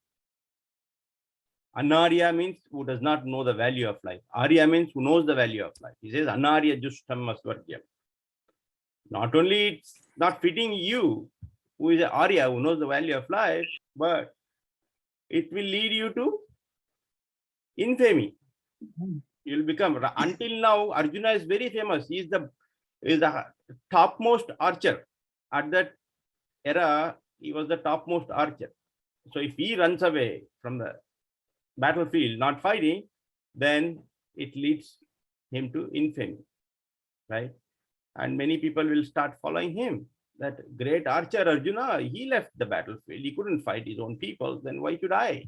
Anarya means who does not know the value of life. Arya means who knows the value of life. He says, Anarya justam asvargyam. Not only it's not fitting you, who is an Arya, who knows the value of life, but it will lead you to infamy. You'll become, until now, Arjuna is very famous. He is the topmost archer. At that era, he was the topmost archer. So if he runs away from the battlefield, not fighting, then it leads him to infamy, right? And many people will start following him. That great archer Arjuna, he left the battlefield. He couldn't fight his own people. Then why should I?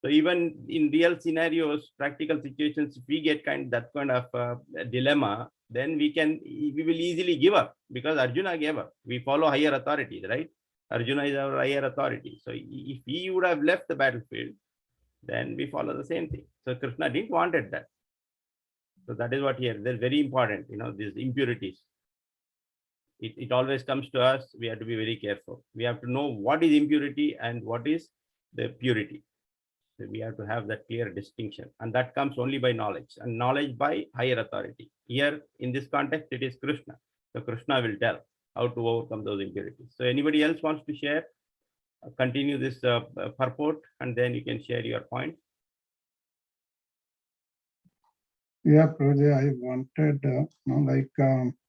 So even in real scenarios, practical situations, if we get that kind of dilemma, then we will easily give up, because Arjuna gave up. We follow higher authorities, right? Arjuna is our higher authority. So if he would have left the battlefield, then we follow the same thing. So Krishna didn't wanted that. So that is what here, they're very important, these impurities. It always comes to us. We have to be very careful. We have to know what is impurity and what is the purity. So we have to have that clear distinction, and that comes only by knowledge, and knowledge by higher authority. Here in this context, it is Krishna. So Krishna will tell how to overcome those impurities. So anybody else wants to share? Continue this purport, and then you can share your point. Yeah, Prabhuji, I wanted,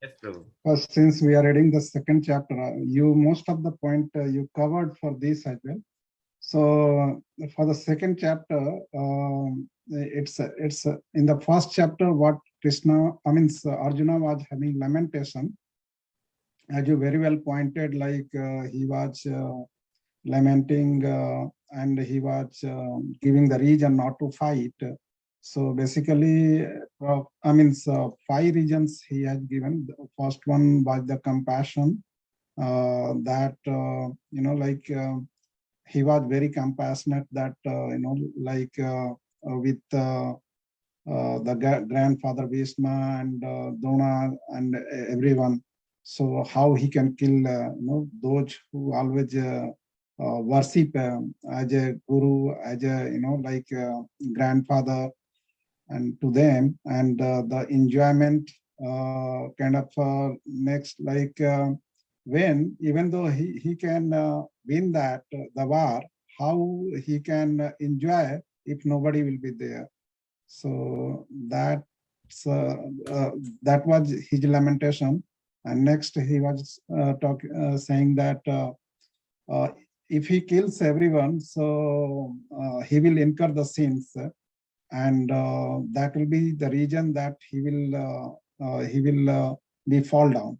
Yes, Prabhu. first, since we are reading the second chapter, most of the point you covered for this as well. So for the second chapter, it's in the first chapter what Arjuna was having lamentation. As you very well pointed, like he was lamenting and he was giving the reason not to fight. So basically, so 5 reasons he has given. The first one was the compassion, that he was very compassionate, that with the grandfather Bhishma and Drona and everyone. So how he can kill those who always worship as a guru, as a grandfather, and to them, and the enjoyment next, when even though he can win that the war, how he can enjoy if nobody will be there. So that was his lamentation. And next he was saying that if he kills everyone, so he will incur the sins, and that will be the reason that he will be fall down.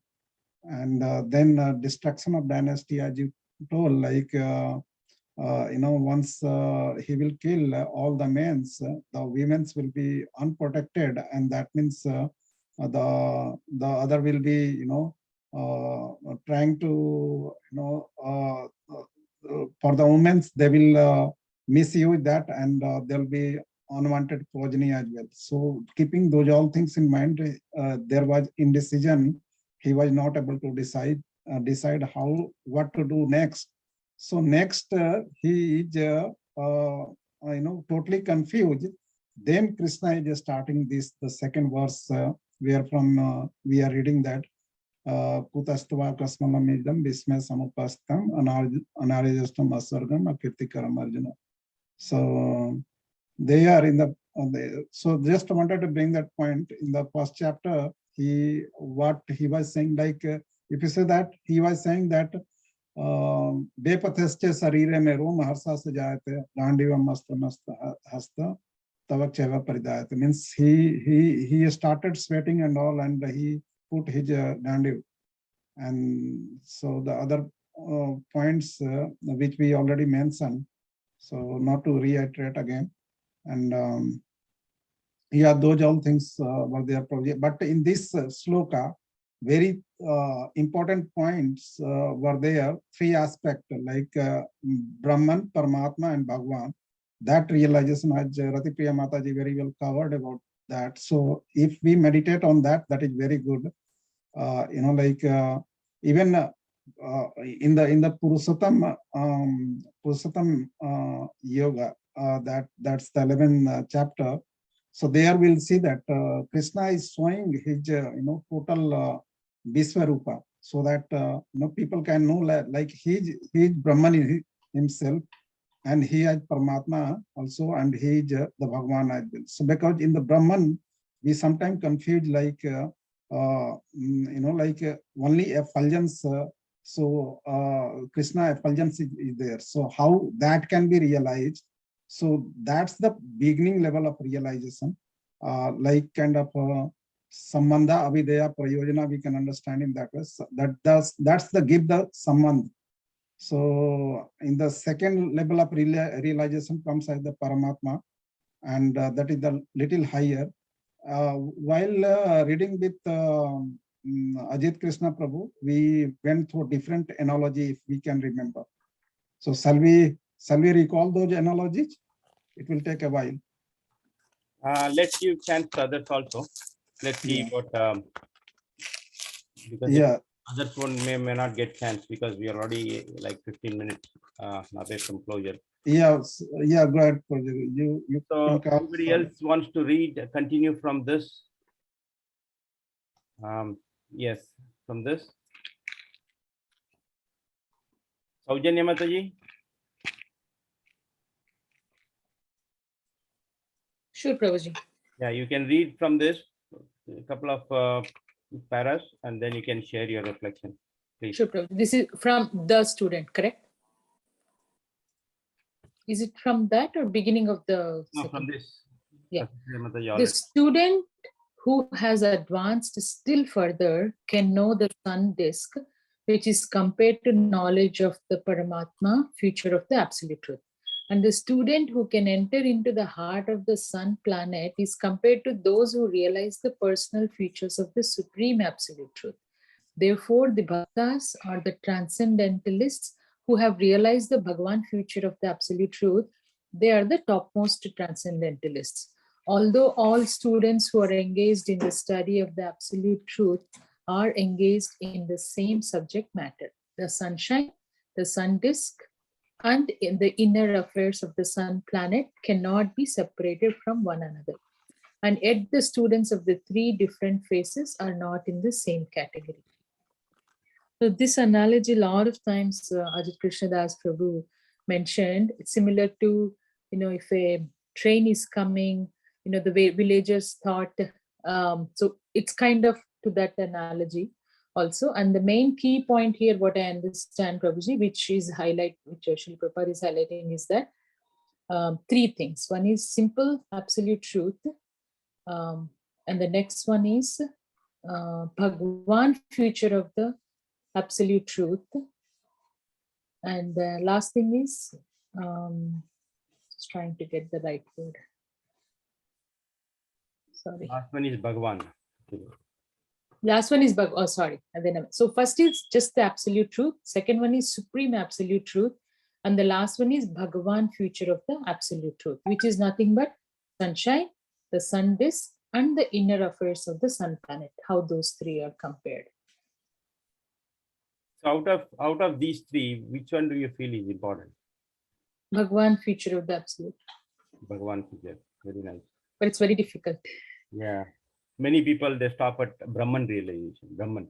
And then destruction of dynasty, as you told, once he will kill all the men, the women's will be unprotected, and that means the other will be trying to for the women, they will misuse that, and there will be unwanted progeny as well. So keeping those all things in mind, there was indecision. He was not able to decide what to do next. So next he is totally confused. Then Krishna is starting the second verse, where from we are reading that Kutastva Kasmalamidam Visme Samupastam Anarjastam Asargam Akirtikaram Arjuna. So they are in so just wanted to bring that point. In the first chapter, what he was saying, if you say that, he was saying that Bepathesche sarire me rom harsa sajayate gandivam masta hasta tavakcheva paridayate. Means he started sweating and all, and he put his gandiv. And so the other points which we already mentioned, so not to reiterate again. And yeah, those all things were there probably. But in this sloka, very important points were there. 3 aspects, like Brahman, Paramatma, and Bhagwan. That realization, as Ratipriya Mataji very well covered about that. So if we meditate on that, that is very good. Even in the Purushotam Yoga, that's the 11th chapter. So there we'll see that Krishna is showing his total Vishwarupa, so that people can know like he is Brahman himself, and he is Paramatma also, and he is the Bhagwan as well. So because in the Brahman we sometimes confuse only effulgence. So Krishna effulgence is there. So how that can be realized? So that's the beginning level of realization, like kind of sambandha, avideya, prayojana, we can understand in that way. So that's the give the sambandh. So in the second level of realization comes as the Paramatma, and that is the little higher. While reading with Ajit Krishna Prabhu, we went through different analogy, if we can remember. So shall we recall those analogies? It will take a while. Let's give chance to others also. Let's see what because others one may not get chance, because we are already like 15 minutes away from closure. Yeah, go ahead. You so anybody else wants to read, continue from this? Yes, from this. Saujanya Mataji. Sure, Prabhuji. Yeah, you can read from this a couple of paras, and then you can share your reflection, please. Sure, Prabhuji. This is from the student, correct? Is it from that or beginning of the No, second? from this. Yeah. Mataji The already. student who has advanced still further can know the sun disk, which is compared to knowledge of the Paramatma, future of the absolute truth. And the student who can enter into the heart of the sun planet is compared to those who realize the personal features of the supreme absolute truth. Therefore, the bhaktas are the transcendentalists who have realized the Bhagavan future of the absolute truth. They are the topmost transcendentalists. Although all students who are engaged in the study of the absolute truth are engaged in the same subject matter, the sunshine, the sun disk, and in the inner affairs of the sun planet cannot be separated from one another. And yet the students of the three different phases are not in the same category. So this analogy, a lot of times Ajit Krishnadas Prabhu mentioned, it's similar to, if a train is coming, the way villagers thought, so it's kind of to that analogy also. And the main key point here, what I understand, Prabhuji, which is which Srila Prabhupada is highlighting, is that three things. One is simple absolute truth. And the next one is Bhagwan, future of the absolute truth. And the last thing is, just trying to get the right word. Sorry. Last one is Bhagavan. Last one is oh, sorry. And then, so first is just the absolute truth. Second one is supreme absolute truth. And the last one is Bhagavan, future of the absolute truth, which is nothing but sunshine, the sun disk, and the inner affairs of the sun planet, how those three are compared. So out of these three, which one do you feel is important? Bhagavan, future of the absolute. Bhagavan future. Very nice. But it's very difficult. Yeah. Many people, they stop at Brahman realization, Brahman,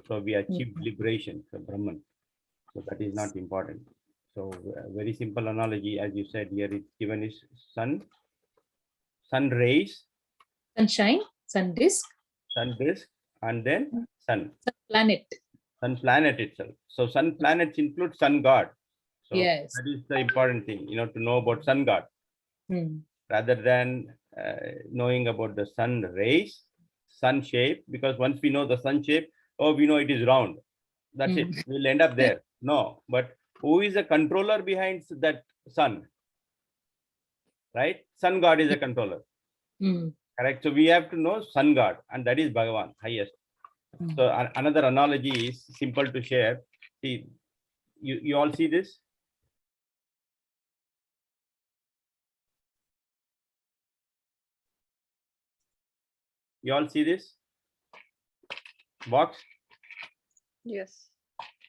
So we achieve liberation from Brahman. So that is not important. So very simple analogy, as you said here, it's given is sun rays, Sunshine, sun disk, and then sun. Sun planet. Sun planet itself. So sun planets include sun god. So yes, that is the important thing, to know about sun god, rather than knowing about the sun rays, sun shape, because once we know the sun shape, we know it is round. That's it. We'll end up there. No, but who is the controller behind that sun? Right? Sun god is a controller. Correct. So we have to know sun god, and that is Bhagavan, highest. So another analogy is simple to share. See, you all see this? You all see this box? Yes.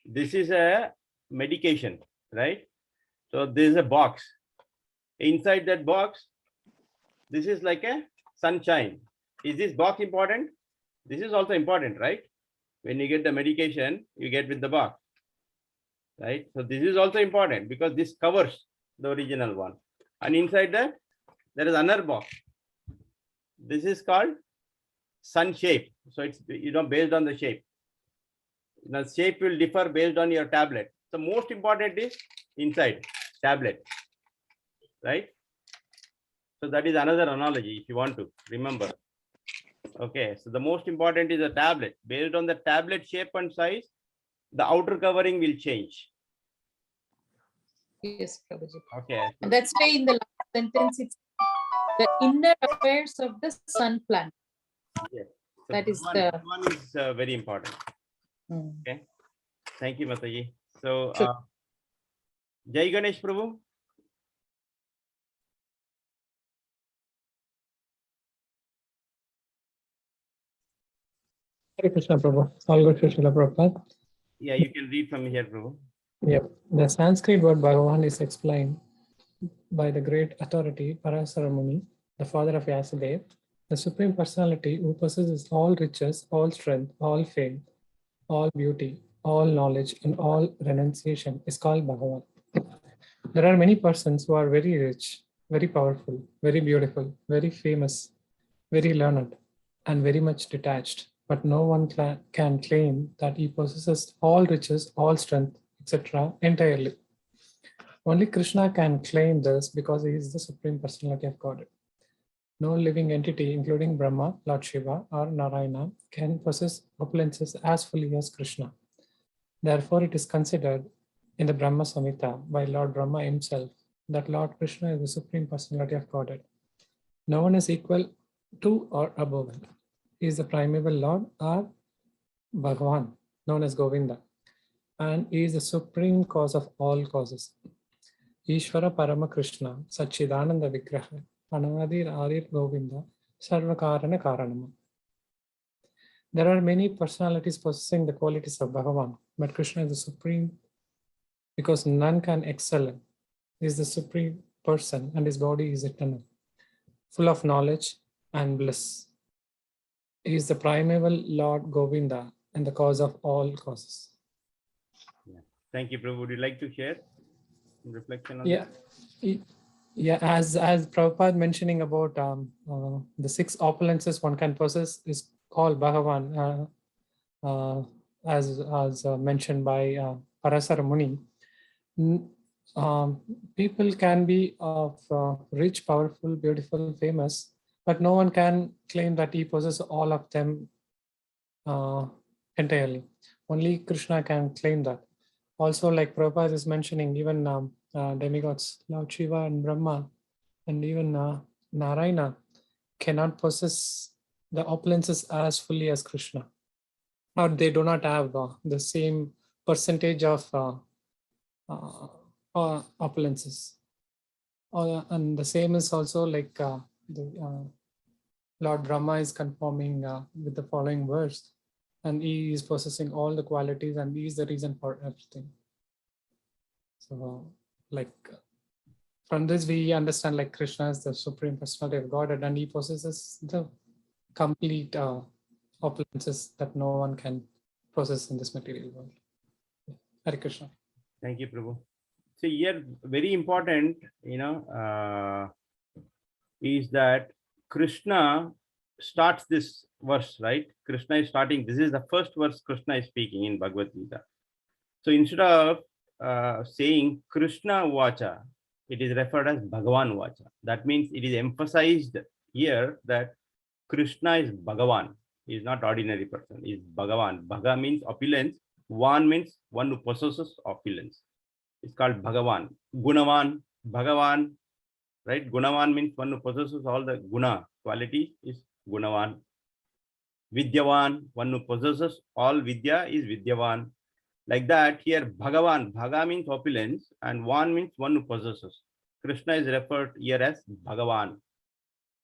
This is a medication, right? So this is a box. Inside that box, this is like a sunshine. Is this box important? This is also important, right? When you get the medication, you get with the box, right? So this is also important because this covers the original one. And inside that, there is another box. This is called sun shape. So it's, based on the shape. The shape will differ based on your tablet. The most important is inside tablet, right? So that is another analogy if you want to remember. Okay, so the most important is a tablet. Based on the tablet shape and size, the outer covering will change. Yes, Prabhuji. Okay. And that's why in the last sentence, it's the inner affairs of the sun planet. Yes. So that is one is very important. Okay. Thank you, Mataji. So, sure. Jai Ganesh Prabhu. Hare Krishna Prabhu. All good, Srila Prabhupada. Yeah, you can read from here, Prabhu. Yep. The Sanskrit word Bhagavan is explained by the great authority Parasara Muni, the father of Vyasadeva, the Supreme Personality who possesses all riches, all strength, all fame, all beauty, all knowledge, and all renunciation is called Bhagavan. There are many persons who are very rich, very powerful, very beautiful, very famous, very learned, and very much detached. But no one can claim that he possesses all riches, all strength, etc. entirely. Only Krishna can claim this because he is the Supreme Personality of Godhead. No living entity, including Brahma, Lord Shiva, or Narayana, can possess opulences as fully as Krishna. Therefore, it is considered in the Brahma Samhita by Lord Brahma himself that Lord Krishna is the Supreme Personality of Godhead. No one is equal to or above him. He is the primeval Lord or Bhagavan, known as Govinda, and he is the supreme cause of all causes. Ishvara Parama Krishna, Sachidananda Vigraha, Anadir Adir Govinda, Sarvakarana Karanama. There are many personalities possessing the qualities of Bhagavan, but Krishna is the supreme because none can excel him. He is the supreme person and his body is eternal, full of knowledge and bliss. He is the primeval Lord Govinda and the cause of all causes. Yeah. Thank you, Prabhu. Would you like to share some reflection on Yeah. Yeah, as Prabhupada mentioning about the 6 opulences one can possess is called Bhagavan, as mentioned by Parasara Muni. People can be of rich, powerful, beautiful, famous, but no one can claim that he possesses all of them entirely. Only Krishna can claim that. Also, like Prabhupada is mentioning, even demigods, Lord Shiva and Brahma, and even Narayana cannot possess the opulences as fully as Krishna, or they do not have the same percentage of opulences. And the same is also like Lord Brahma is conforming with the following verse, and he is possessing all the qualities, and he is the reason for everything. So, like from this we understand like Krishna is the Supreme Personality of Godhead, and he possesses the complete opulences that no one can possess in this material world. Hare Krishna. Thank you, Prabhu. So here, very important, is that Krishna starts this verse, right? Krishna is starting. This is the first verse Krishna is speaking in Bhagavad Gita. So instead of saying Krishna Vacha, it is referred as Bhagavan Vacha. That means it is emphasized here that Krishna is Bhagavan. He is not ordinary person. He is Bhagavan. Bhaga means opulence. Van means one who possesses opulence. It's called Bhagavan. Gunavan, Bhagavan, right? Gunavan means one who possesses all the guna quality is Gunavan. Vidyavan, one who possesses all Vidya is Vidyavan. Like that, here Bhagavan, Bhaga means opulence, and Van means one who possesses. Krishna is referred here as Bhagavan.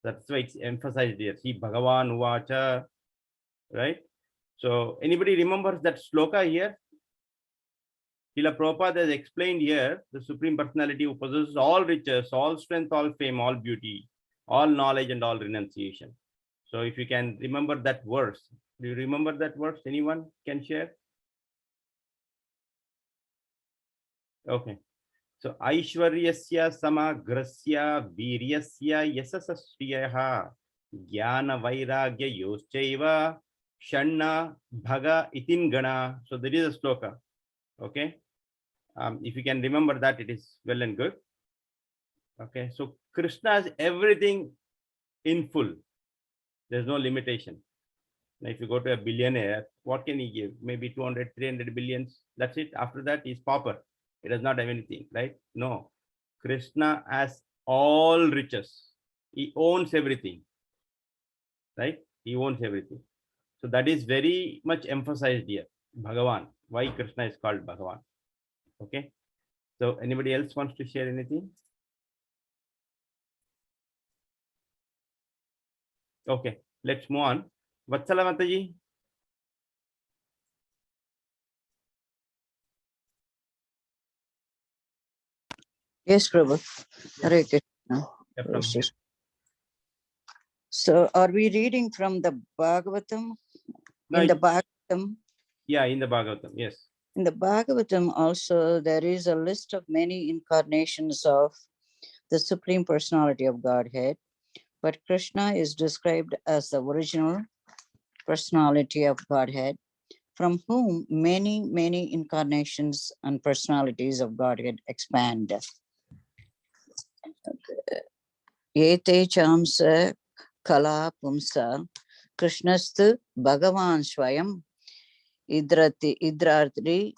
That's why it's emphasized here. See, Bhagavan Uvacha, right? So, anybody remembers that sloka here? Srila Prabhupada has explained here the Supreme Personality who possesses all riches, all strength, all fame, all beauty, all knowledge, and all renunciation. So, if you can remember that verse, do you remember that verse? Anyone can share? Okay. So, Aishwaryasya Samagrasya Viryasya Yasasasriyaha Jnana Vairagya Yoschaiva Shanna Bhaga Itingana. So, there is a sloka. Okay. If you can remember that, it is well and good. Okay. So, Krishna has everything in full. There's no limitation. Now, if you go to a billionaire, what can he give? Maybe 200, 300 billions. That's it. After that, he's pauper. He does not have anything, right? No. Krishna has all riches. He owns everything, right? He owns everything. So that is very much emphasized here. Bhagavan. Why Krishna is called Bhagavan? Okay. So anybody else wants to share anything? Okay. Let's move on. Vatsala Mataji. Yes, Prabhu. Hare Krishna. Yeah, from here. So, are we reading from the Bhagavatam? No, In the Bhagavatam? Yeah, in the Bhagavatam, yes. In the Bhagavatam also, there is a list of many incarnations of the Supreme Personality of Godhead, but Krishna is described as the original personality of Godhead, from whom many, many incarnations and personalities of Godhead expand. Ete chamsa kala pumsa Krishnastu Bhagavan Swayam idrarthi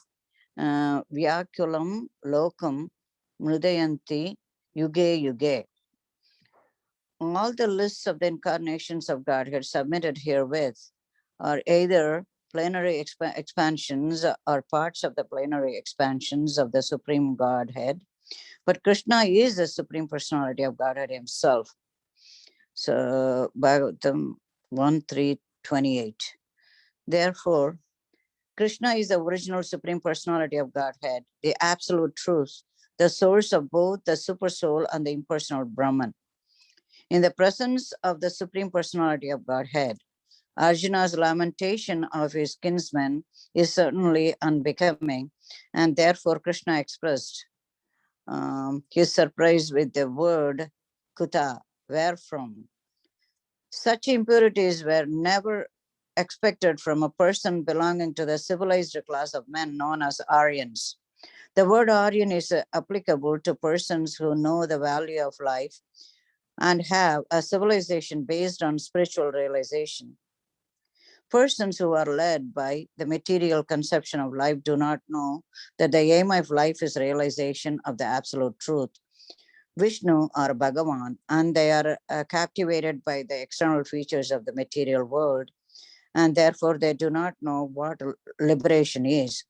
Vyakulam Lokam Mrudayanti Yuge Yuge. All the lists of the incarnations of Godhead submitted herewith are either plenary expansions or parts of the plenary expansions of the Supreme Godhead, but Krishna is the Supreme Personality of Godhead himself. So Bhagavatam 1:3-28. Therefore, Krishna is the original Supreme Personality of Godhead, the absolute truth, the source of both the super soul and the impersonal Brahman. In the presence of the Supreme Personality of Godhead, Arjuna's lamentation of his kinsmen is certainly unbecoming, and therefore Krishna expressed his surprise with the word kuta, where from. Such impurities were never expected from a person belonging to the civilized class of men known as Aryans. The word Aryan is applicable to persons who know the value of life and have a civilization based on spiritual realization. Persons who are led by the material conception of life do not know that the aim of life is realization of the absolute truth, Vishnu or Bhagavan, and they are captivated by the external features of the material world, and therefore they do not know what liberation is.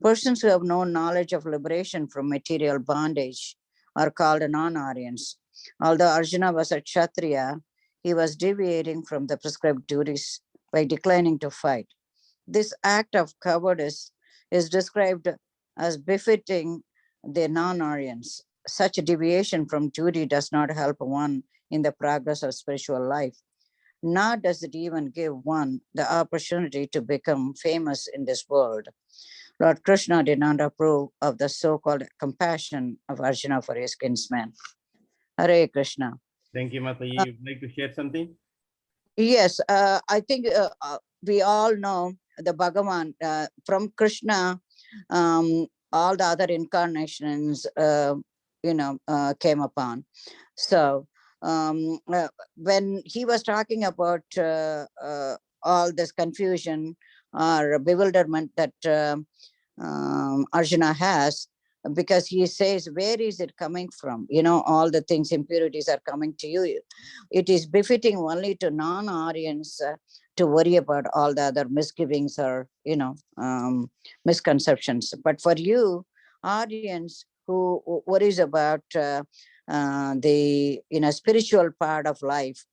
Persons who have no knowledge of liberation from material bondage are called non-Aryans. Although Arjuna was a Kshatriya, he was deviating from the prescribed duties by declining to fight. This act of cowardice is described as befitting the non-Aryans. Such a deviation from duty does not help one in the progress of spiritual life, nor does it even give one the opportunity to become famous in this world. Lord Krishna did not approve of the so-called compassion of Arjuna for his kinsman. Hare Krishna. Thank you, Mataji. Would you like to share something? Yes, I think we all know the Bhagavan from Krishna. All the other incarnations, came upon. So when he was talking about all this confusion or bewilderment that Arjuna has, because he says, where is it coming from? All the things, impurities are coming to you. It is befitting only to non-Aryans to worry about all the other misgivings or, misconceptions. But for you, Aryans who worries about the spiritual part of life,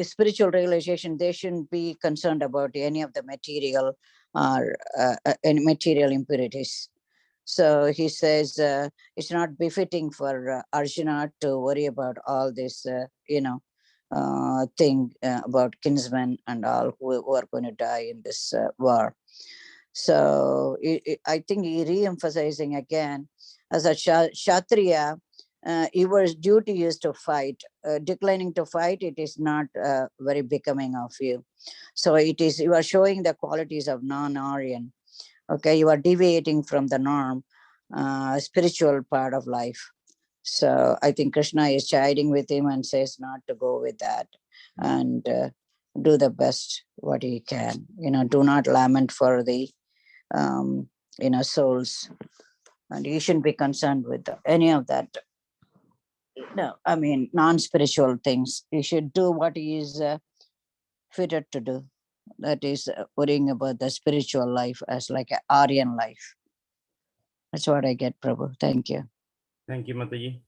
spiritual realization, they shouldn't be concerned about any of the material or any material impurities. So he says it's not befitting for Arjuna to worry about all this, thing about kinsmen and all who are going to die in this war. So I think he re-emphasizing again, as a Kshatriya, your duty is to fight. Declining to fight, it is not very becoming of you. So you are showing the qualities of non-Aryan. Okay, you are deviating from the norm, spiritual part of life. So I think Krishna is chiding with him and says not to go with that, and do the best what he can. Do not lament for the souls, and you shouldn't be concerned with any of that. No, I mean non-spiritual things. You should do what he is fitted to do. That is worrying about the spiritual life as like an Aryan life. That's what I get, Prabhu. Thank you. Thank you, Mataji.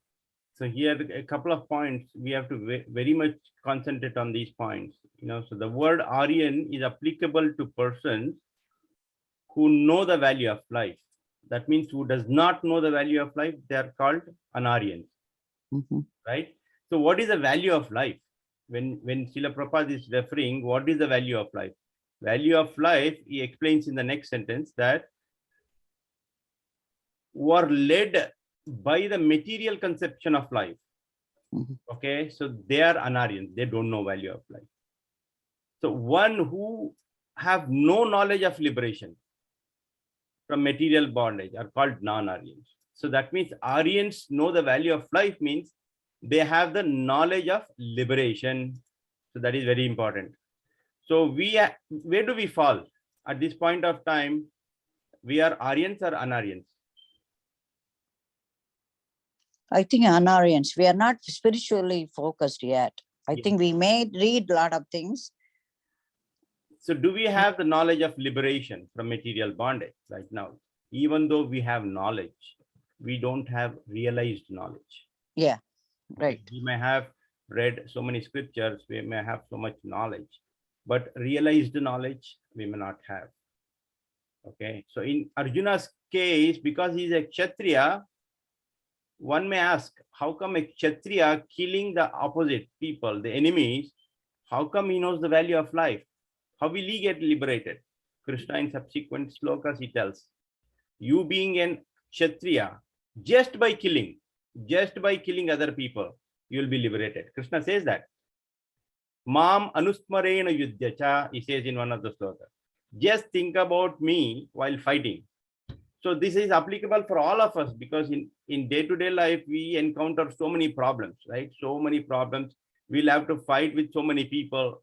So here a couple of points. We have to very much concentrate on these points. So the word Aryan is applicable to persons who know the value of life. That means who does not know the value of life, they are called Anaryan. Right? So what is the value of life? When Srila Prabhupada is referring, what is the value of life? Value of life, he explains in the next sentence that who are led by the material conception of life. Okay, so they are Anaryan, they don't know value of life. So one who have no knowledge of liberation from material bondage are called non-Aryans. So that means Aryans know the value of life, means they have the knowledge of liberation. So that is very important. So where do we fall at this point of time? We are Aryans or Unaryans? I think Anarians, we are not spiritually focused yet. I Yes. think we may read a lot of things. So do we have the knowledge of liberation from material bondage right now? Even though we have knowledge, we don't have realized knowledge. Yeah, Okay, right. we may have read so many scriptures, we may have so much knowledge, but realized knowledge we may not have. Okay, so in Arjuna's case, because he's a Kshatriya, one may ask, how come a Kshatriya killing the opposite people, the enemies, how come he knows the value of life? How will he get liberated? Krishna in subsequent slokas, he tells, you being an Kshatriya, just by killing other people, you will be liberated. Krishna says that. Mam anusmarena yudhyacha, he says in one of the slokas. Just think about me while fighting. So this is applicable for all of us, because in day-to-day life, we encounter so many problems, right? So many problems. We'll have to fight with so many people,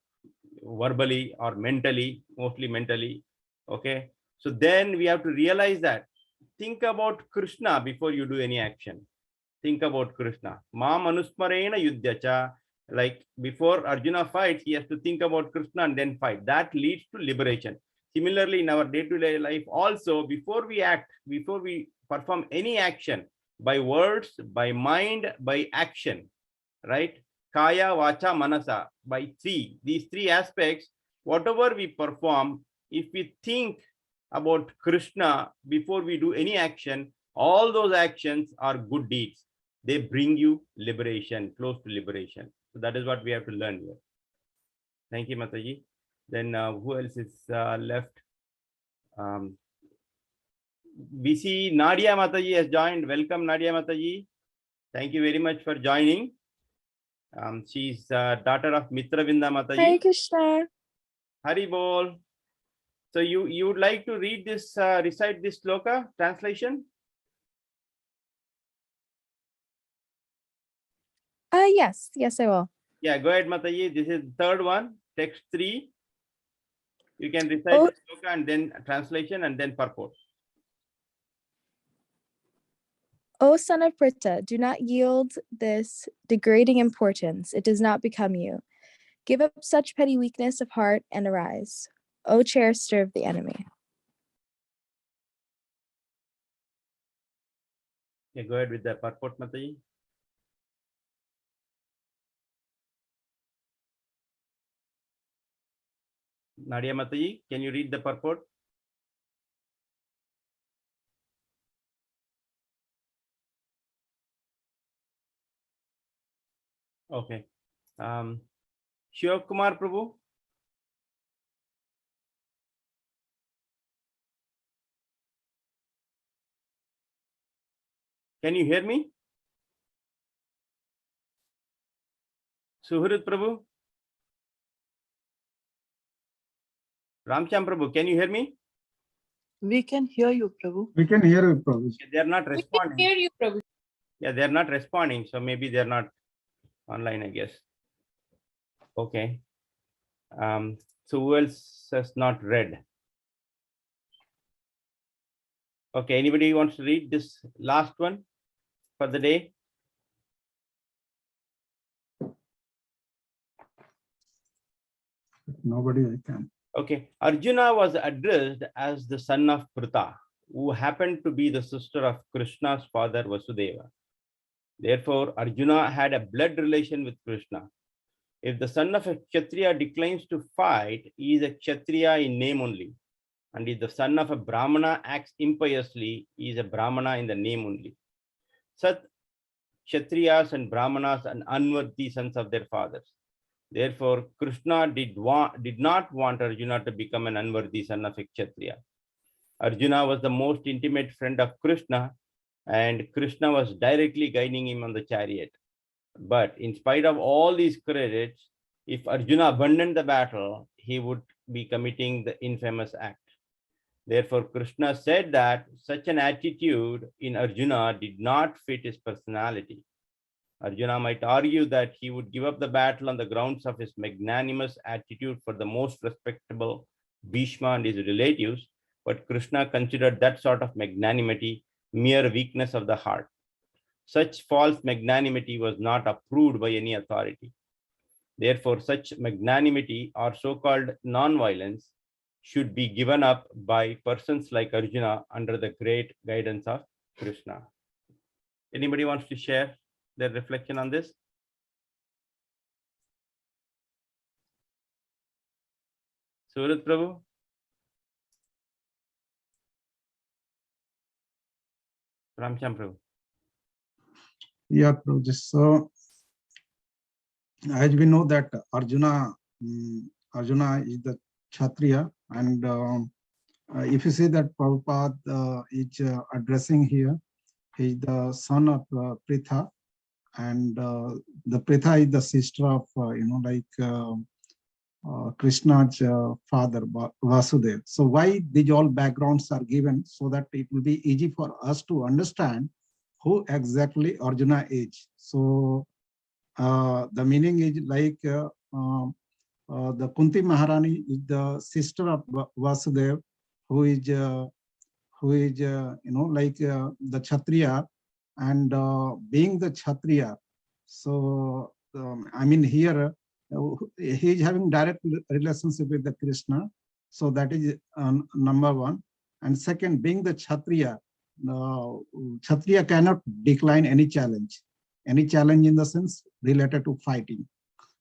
verbally or mentally, mostly mentally. Okay. So then we have to realize that. Think about Krishna before you do any action. Think about Krishna. Mam anusmarena yudhyacha. Like before Arjuna fights, he has to think about Krishna and then fight. That leads to liberation. Similarly, in our day-to-day life also, before we act, before we perform any action, by words, by mind, by action, right? Kaya, Vacha, Manasa, by these three aspects, whatever we perform, if we think about Krishna before we do any action, all those actions are good deeds. They bring you liberation, close to liberation. So that is what we have to learn here. Thank you, Mataji. Then who else is left? We see Nadia Mataji has joined. Welcome, Nadia Mataji. Thank you very much for joining. She's daughter of Mitravinda Mataji. Hare Krishna. Hari Bol. So you would like to read this, recite this sloka translation? Yes, I will. Yeah, go ahead, Mataji. This is the third one, text 3. You can recite Oh. the sloka and then translation and then purport. O son of Pritha, do not yield this degrading importance. It does not become you. Give up such petty weakness of heart and arise. O cherisher of the enemy. Yeah, go ahead with the purport, Mataji. Nadia Mataji, can you read the purport? Okay. Shiv Kumar Prabhu. Can you hear me? Suhrit Prabhu. Ramcham Prabhu, can you hear me? We can hear you, Prabhu. We can hear you, Prabhu. They are not We can responding. hear you, Prabhu. Yeah, they are not responding. So maybe they're not online, I guess. Okay. So who else has not read? Okay, anybody wants to read this last one for the day? Nobody I can. Okay, Arjuna was addressed as the son of Pritha, who happened to be the sister of Krishna's father Vasudeva. Therefore, Arjuna had a blood relation with Krishna. If the son of a Kshatriya declines to fight, he is a Kshatriya in name only. And if the son of a Brahmana acts impiously, he is a Brahmana in the name only. Such Kshatriyas and Brahmanas are unworthy sons of their fathers. Therefore, Krishna did not want Arjuna to become an unworthy son of a Kshatriya. Arjuna was the most intimate friend of Krishna, and Krishna was directly guiding him on the chariot. But in spite of all these credits, if Arjuna abandoned the battle, he would be committing the infamous act. Therefore, Krishna said that such an attitude in Arjuna did not fit his personality. Arjuna might argue that he would give up the battle on the grounds of his magnanimous attitude for the most respectable Bhishma and his relatives, but Krishna considered that sort of magnanimity mere weakness of the heart. Such false magnanimity was not approved by any authority. Therefore, such magnanimity or so-called non-violence should be given up by persons like Arjuna under the great guidance of Krishna. Anybody wants to share their reflection on this? Surat Prabhu? Ramcham Prabhu? Yeah, Prabhuji. So, as we know that Arjuna is the Kshatriya, and if you see that Prabhupada is addressing here, he is the son of Pritha, and the Pritha is the sister of Krishna's father Vasudeva. So why these all backgrounds are given, so that it will be easy for us to understand who exactly Arjuna is. So the meaning is like the Kunti Maharani is the sister of Vasudeva, who is the Kshatriya, and being the Kshatriya. So I mean here he is having direct relationship with the Krishna. So that is number one. And second, being the Kshatriya, Kshatriya cannot decline any challenge in the sense related to fighting.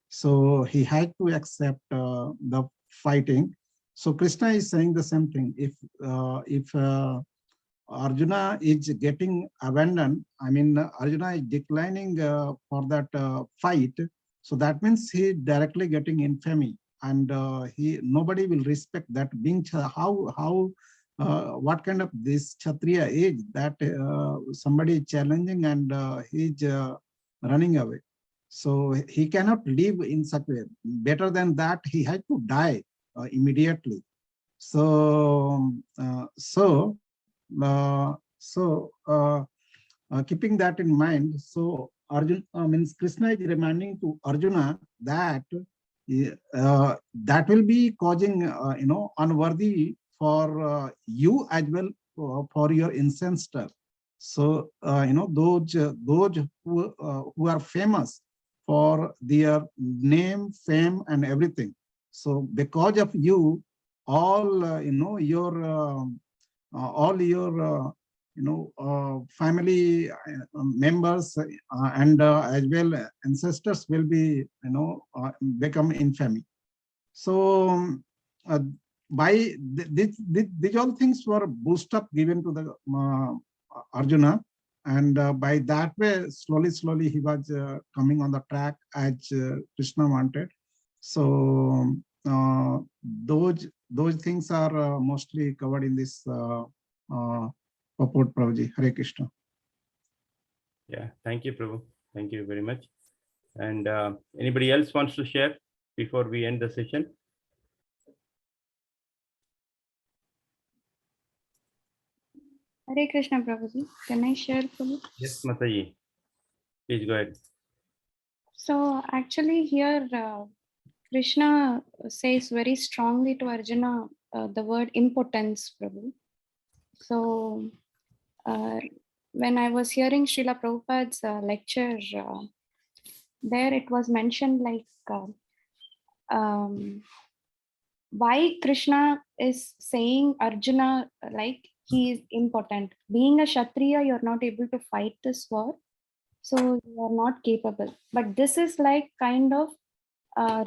So he had to accept the fighting. So Krishna is saying the same thing. If Arjuna is getting abandoned, I mean Arjuna is declining for that fight, so that means he directly getting infamy, and nobody will respect that. Being what kind of this Kshatriya is that somebody is challenging and he's running away. So he cannot live in such a way. Better than that, he had to die immediately. So keeping that in mind, so Arjuna means Krishna is reminding to Arjuna that that will be causing unworthy for you as well, for your ancestor. So those who are famous for their name, fame, and everything. So because of you, all your family members and as well ancestors will be become infamy. So by these all things were boost up given to the Arjuna, and by that way slowly he was coming on the track as Krishna wanted. So those things are mostly covered in this purport, Prabhuji. Hare Krishna. Yeah, thank you, Prabhu. Thank you very much. And anybody else wants to share before we end the session? Hare Krishna, Prabhuji. Can I share, Prabhu? Yes, Mataji. Please go ahead. So actually here, Krishna says very strongly to Arjuna the word impotence, Prabhu. So when I was hearing Srila Prabhupada's lecture, there it was mentioned like why Krishna is saying Arjuna like he is impotent. Being a Kshatriya, you're not able to fight this war, so you are not capable. But this is like kind of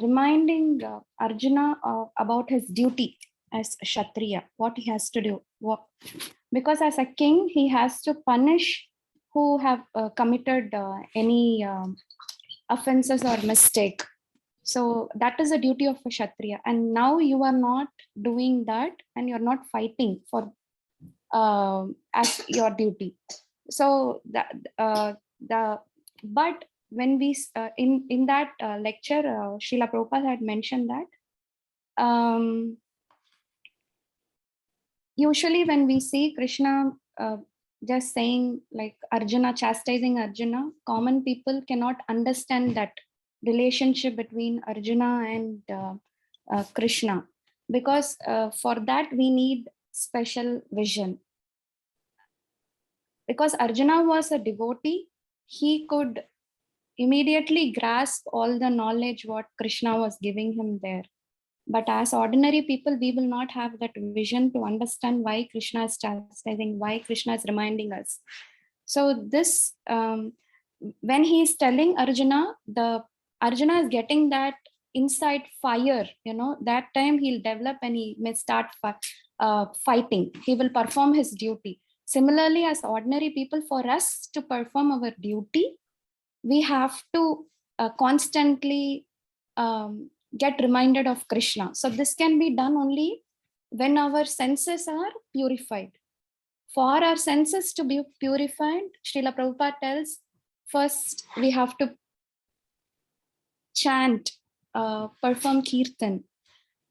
reminding Arjuna about his duty as a Kshatriya, what he has to do. Because as a king, he has to punish who have committed any offenses or mistake. So that is the duty of a Kshatriya. And now you are not doing that, and you're not fighting for as your duty. So but when we in that lecture, Srila Prabhupada had mentioned that usually when we see Krishna just saying like Arjuna, chastising Arjuna, common people cannot understand that relationship between Arjuna and Krishna, because for that we need special vision. Because Arjuna was a devotee, he could immediately grasp all the knowledge what Krishna was giving him there. But as ordinary people, we will not have that vision to understand why Krishna is chastising, why Krishna is reminding us. So this, when he is telling Arjuna, Arjuna is getting that inside fire, that time he'll develop and he may start fighting. He will perform his duty. Similarly, as ordinary people, for us to perform our duty, we have to constantly get reminded of Krishna. So this can be done only when our senses are purified. For our senses to be purified, Srila Prabhupada tells, first we have to chant, perform kirtan.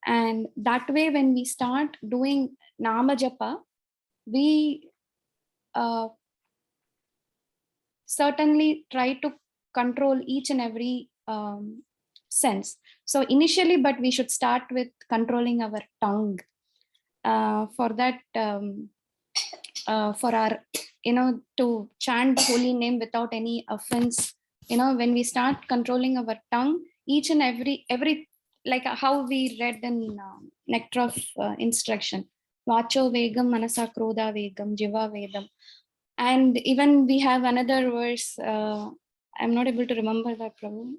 And that way, when we start doing Nama Japa, we certainly try to control each and every sense. So initially, but we should start with controlling our tongue. For that, for our, to chant the holy name without any offense, when we start controlling our tongue, each and every, like how we read in Nectar of Instruction, Vacho Vegam, Manasa Krodha Vegam, Jiva Vedam. And even we have another verse, I'm not able to remember that, Prabhu.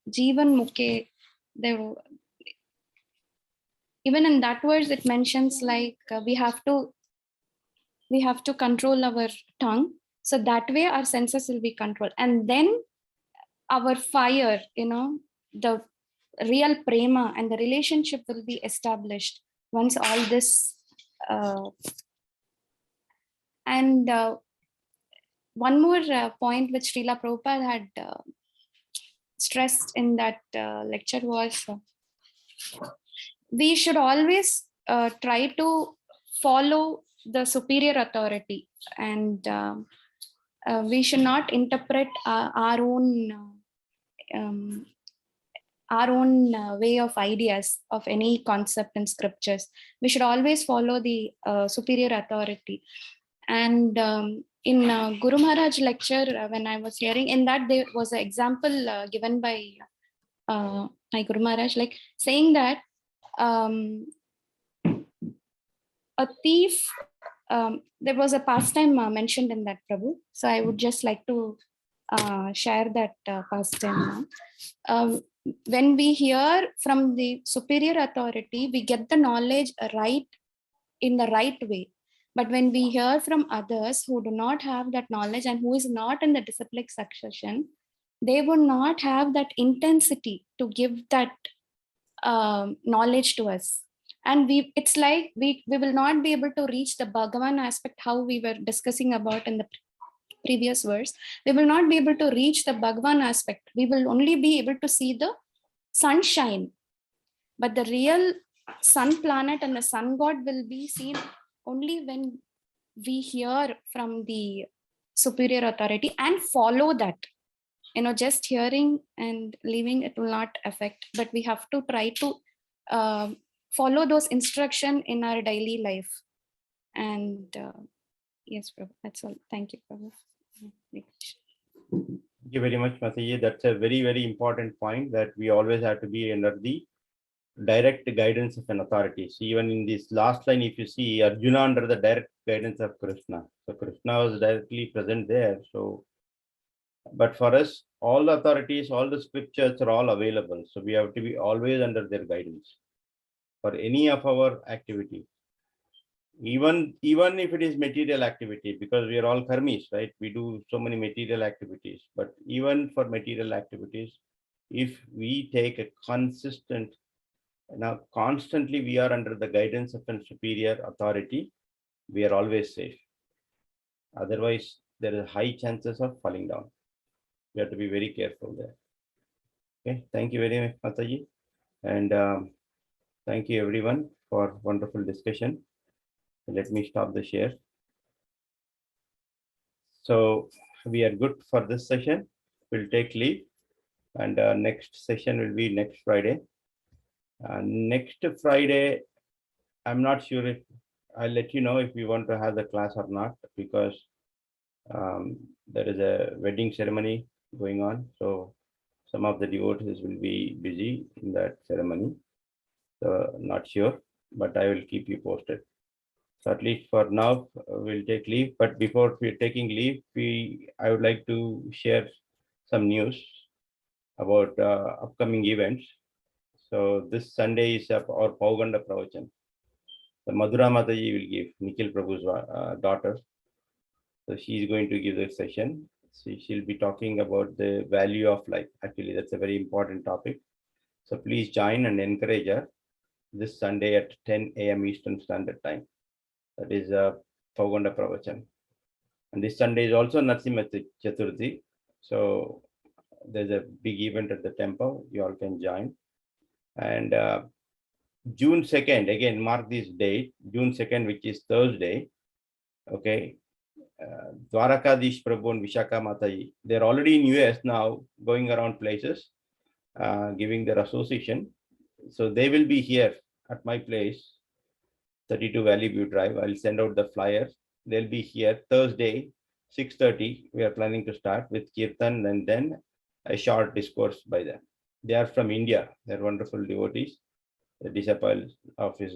Jivan Mukhe, even in that verse, it mentions like we have to control our tongue. So that way our senses will be controlled. And then our fire, the real prema and the relationship will be established once all this. One more point which Srila Prabhupada had stressed in that lecture was we should always try to follow the superior authority, and we should not interpret our own way of ideas of any concept in scriptures. We should always follow the superior authority. And in Guru Maharaj lecture, when I was hearing, in that there was an example given by my Guru Maharaj, like saying that a thief, there was a pastime mentioned in that, Prabhu. So I would just like to share that pastime now. When we hear from the superior authority, we get the knowledge right in the right way. But when we hear from others who do not have that knowledge and who is not in the disciplic succession, they would not have that intensity to give that knowledge to us. And it's like we will not be able to reach the Bhagavan aspect, how we were discussing about in the previous verse. We will not be able to reach the Bhagavan aspect. We will only be able to see the sunshine. But the real sun planet and the sun god will be seen only when we hear from the superior authority and follow that. Just hearing and leaving, it will not affect, but we have to try to follow those instructions in our daily life. And yes, Prabhu, that's all. Thank you, Prabhu. Thank you very much, Mataji. That's a very, very important point, that we always have to be under the direct guidance of an authority. So even in this last line, if you see Arjuna under the direct guidance of Krishna. So Krishna was directly present there. So, but for us, all the authorities, all the scriptures are all available. So we have to be always under their guidance for any of our activity. Even if it is material activity, because we are all karmis, right? We do so many material activities, but even for material activities, if we take a consistent, now constantly we are under the guidance of a superior authority, we are always safe. Otherwise, there is high chances of falling down. We have to be very careful there. Okay, thank you very much, Mataji. And Thank you everyone for wonderful discussion. Let me stop the share. So we are good for this session. We'll take leave, and next session will be next Friday. Next Friday, I'm not sure if I'll let you know if we want to have the class or not, because there is a wedding ceremony going on. So some of the devotees will be busy in that ceremony. So not sure, but I will keep you posted. So at least for now, we'll take leave. But before we're taking leave, I would like to share some news about upcoming events. So this Sunday is our Pauganda Pravachan. The Madhura Mataji will give, Nikhil Prabhu's daughter. So she's going to give the session. She'll be talking about the value of life. Actually, that's a very important topic. So please join and encourage her this Sunday at 10 a.m. Eastern Standard Time. That is Pauganda Pravachan. And this Sunday is also Narasimha Chaturthi. So there's a big event at the temple. You all can join. And June 2nd, again, mark this date, June 2nd, which is Thursday. Okay. Dwarakadish Prabhu and Vishaka Mataji, they're already in US now, going around places, giving their association. So they will be here at my place, 32 Valley View Drive. I'll send out the flyer. They'll be here Thursday, 6:30. We are planning to start with Kirtan and then a short discourse by them. They are from India. They're wonderful devotees, the disciples of His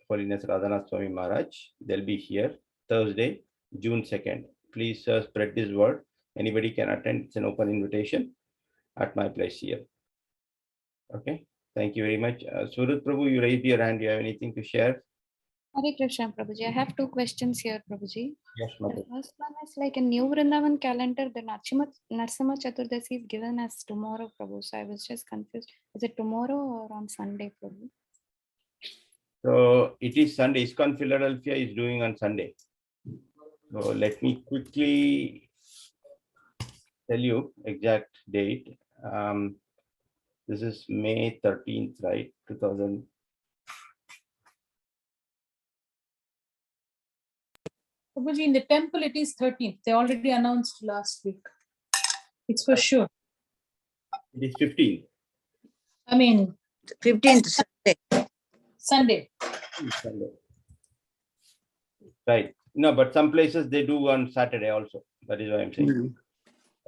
Holiness Radhanath Swami Maharaj. They'll be here Thursday, June 2nd. Please spread this word. Anybody can attend. It's an open invitation at my place here. Okay. Thank you very much. Surat Prabhu, you raised your hand. Do you have anything to share? Hare Krishna, Prabhuji. I have two questions here, Prabhuji. Yes, The Mother. first one is like in New Vrindavan calendar, the Narasimha Chaturdasi is given as tomorrow, Prabhu. So I was just confused. Is it tomorrow or on Sunday, Prabhu? So it is Sunday. ISKCON Philadelphia is doing on Sunday. So let me quickly tell you exact date. This is May 13th, right? 2000. Prabhuji, in the temple, it is 13th. They already announced last week. It's for sure. It is 15th. I mean, 15th Sunday. Sunday. Sunday. Right. No, but some places they do on Saturday also. That is why I'm saying.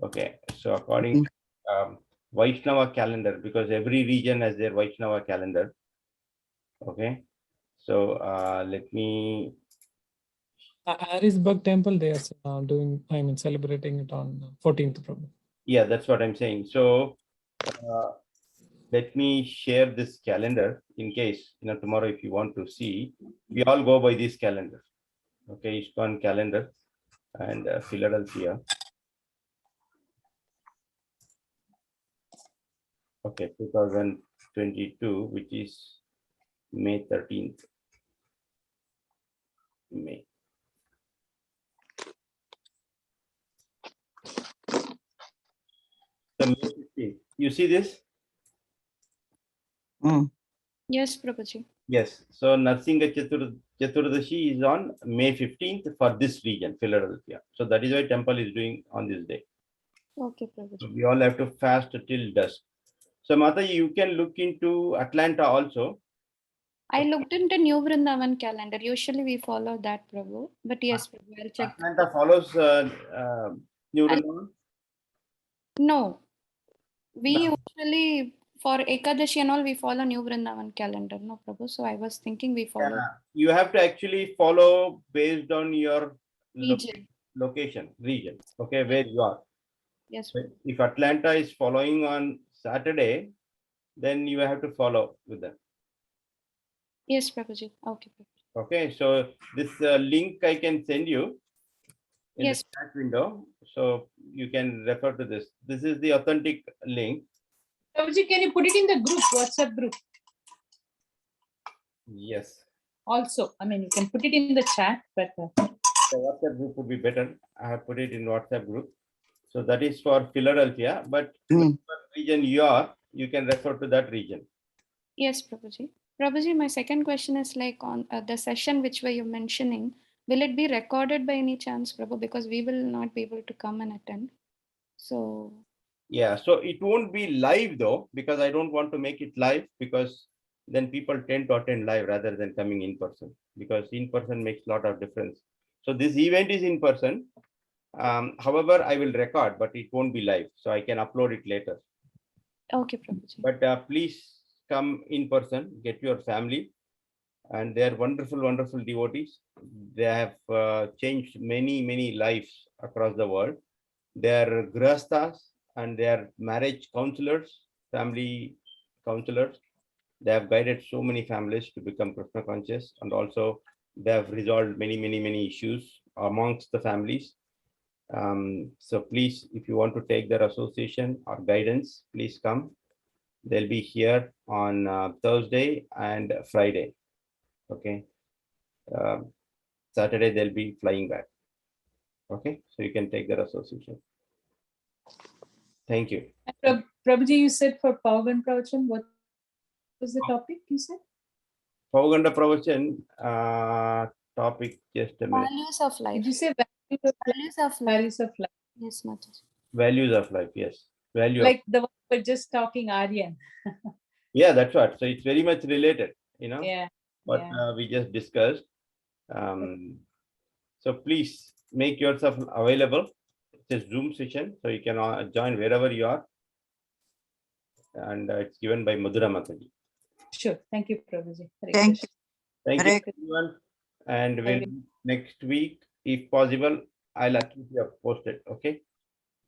Okay. So according to Vaishnava calendar, because every region has their Vaishnava calendar. Okay. So let me. Harrisburg Temple, they are doing, I mean, celebrating it on 14th Prabhu. Yeah, that's what I'm saying. So let me share this calendar in case, tomorrow if you want to see, we all go by this calendar. Okay, ISKCON calendar and Philadelphia. Okay, 2022, which is May 13th. May. So May 15th. You see this? Yes, Prabhuji. Yes. So Narasimha Chaturdashi is on May 15th for this region, Philadelphia. So that is why temple is doing on this day. Okay, Prabhuji. So we all have to fast till dusk. So Mata, you can look into Atlanta also. I looked into New Vrindavan calendar. Usually we follow that, Prabhu. But yes, Prabhu, I'll check. Atlanta follows New I'll- Vrindavan? No. We No. usually, for Ekadashi and all, we follow New Vrindavan calendar, no, Prabhu? So I was thinking we follow You have to actually follow based on your region. region, okay, where you are. Yes. If Atlanta is following on Saturday, then you have to follow with them. Yes, Prabhuji. Okay. Okay, so this link I can send you in Yes. the chat window, so you can refer to this. This is the authentic link. Prabhuji, can you put it in the group, WhatsApp group? Yes. Also, I mean, you can put it in the chat, but The WhatsApp group would be better. I have put it in WhatsApp group. So that is for Philadelphia, but region you are, you can refer to that region. Yes, Prabhuji. Prabhuji, my second question is like on the session which were you mentioning, will it be recorded by any chance, Prabhu? Because we will not be able to come and attend. So, Yeah, so it won't be live though, because I don't want to make it live, because then people tend to attend live rather than coming in person, because in person makes a lot of difference. So this event is in person. However, I will record, but it won't be live, so I can upload it later. okay, Prabhuji. But please come in person, get your family, and they are wonderful, wonderful devotees. They have changed many lives across the world. They are grahasthas and they are marriage counselors, family counselors. They have guided so many families to become Krishna conscious, and also they have resolved many issues amongst the families. So please, if you want to take their association or guidance, please come. They'll be here on Thursday and Friday. Okay. Saturday they'll be flying back. Okay, so you can take their association. Thank you. Prabhuji, you said for Paugan Pravachan, what was the topic you said? Pavaganda Pravachan topic, just a minute. Values of life. Did you say values of life? Values of life. Values of life. Yes, Mataji. Values of life, yes. Value Like of, the one we're just talking, Aryan. yeah, that's what. So it's very much related, you know, Yeah. what Yeah. we just discussed. So please make yourself available. It's a Zoom session, so you can join wherever you are. And it's given by Madhura Mataji. Sure. Thank you, Prabhuji. Hare Thank Krishna. Thank Hare you, everyone. And we'll next week, if possible, I'll keep you posted. Okay.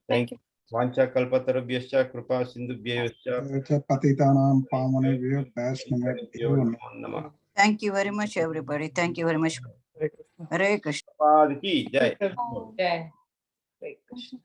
Thank you. Vancha kalpatarubhyascha kripa sindhubhyascha Patitanam pavanebhyo vaishnavebhyo namo namah. Thank you very much, everybody. Thank you very much. Hare Krishna. Hare Krishna. Prabhupada ki jai. Jai. Hare Krishna.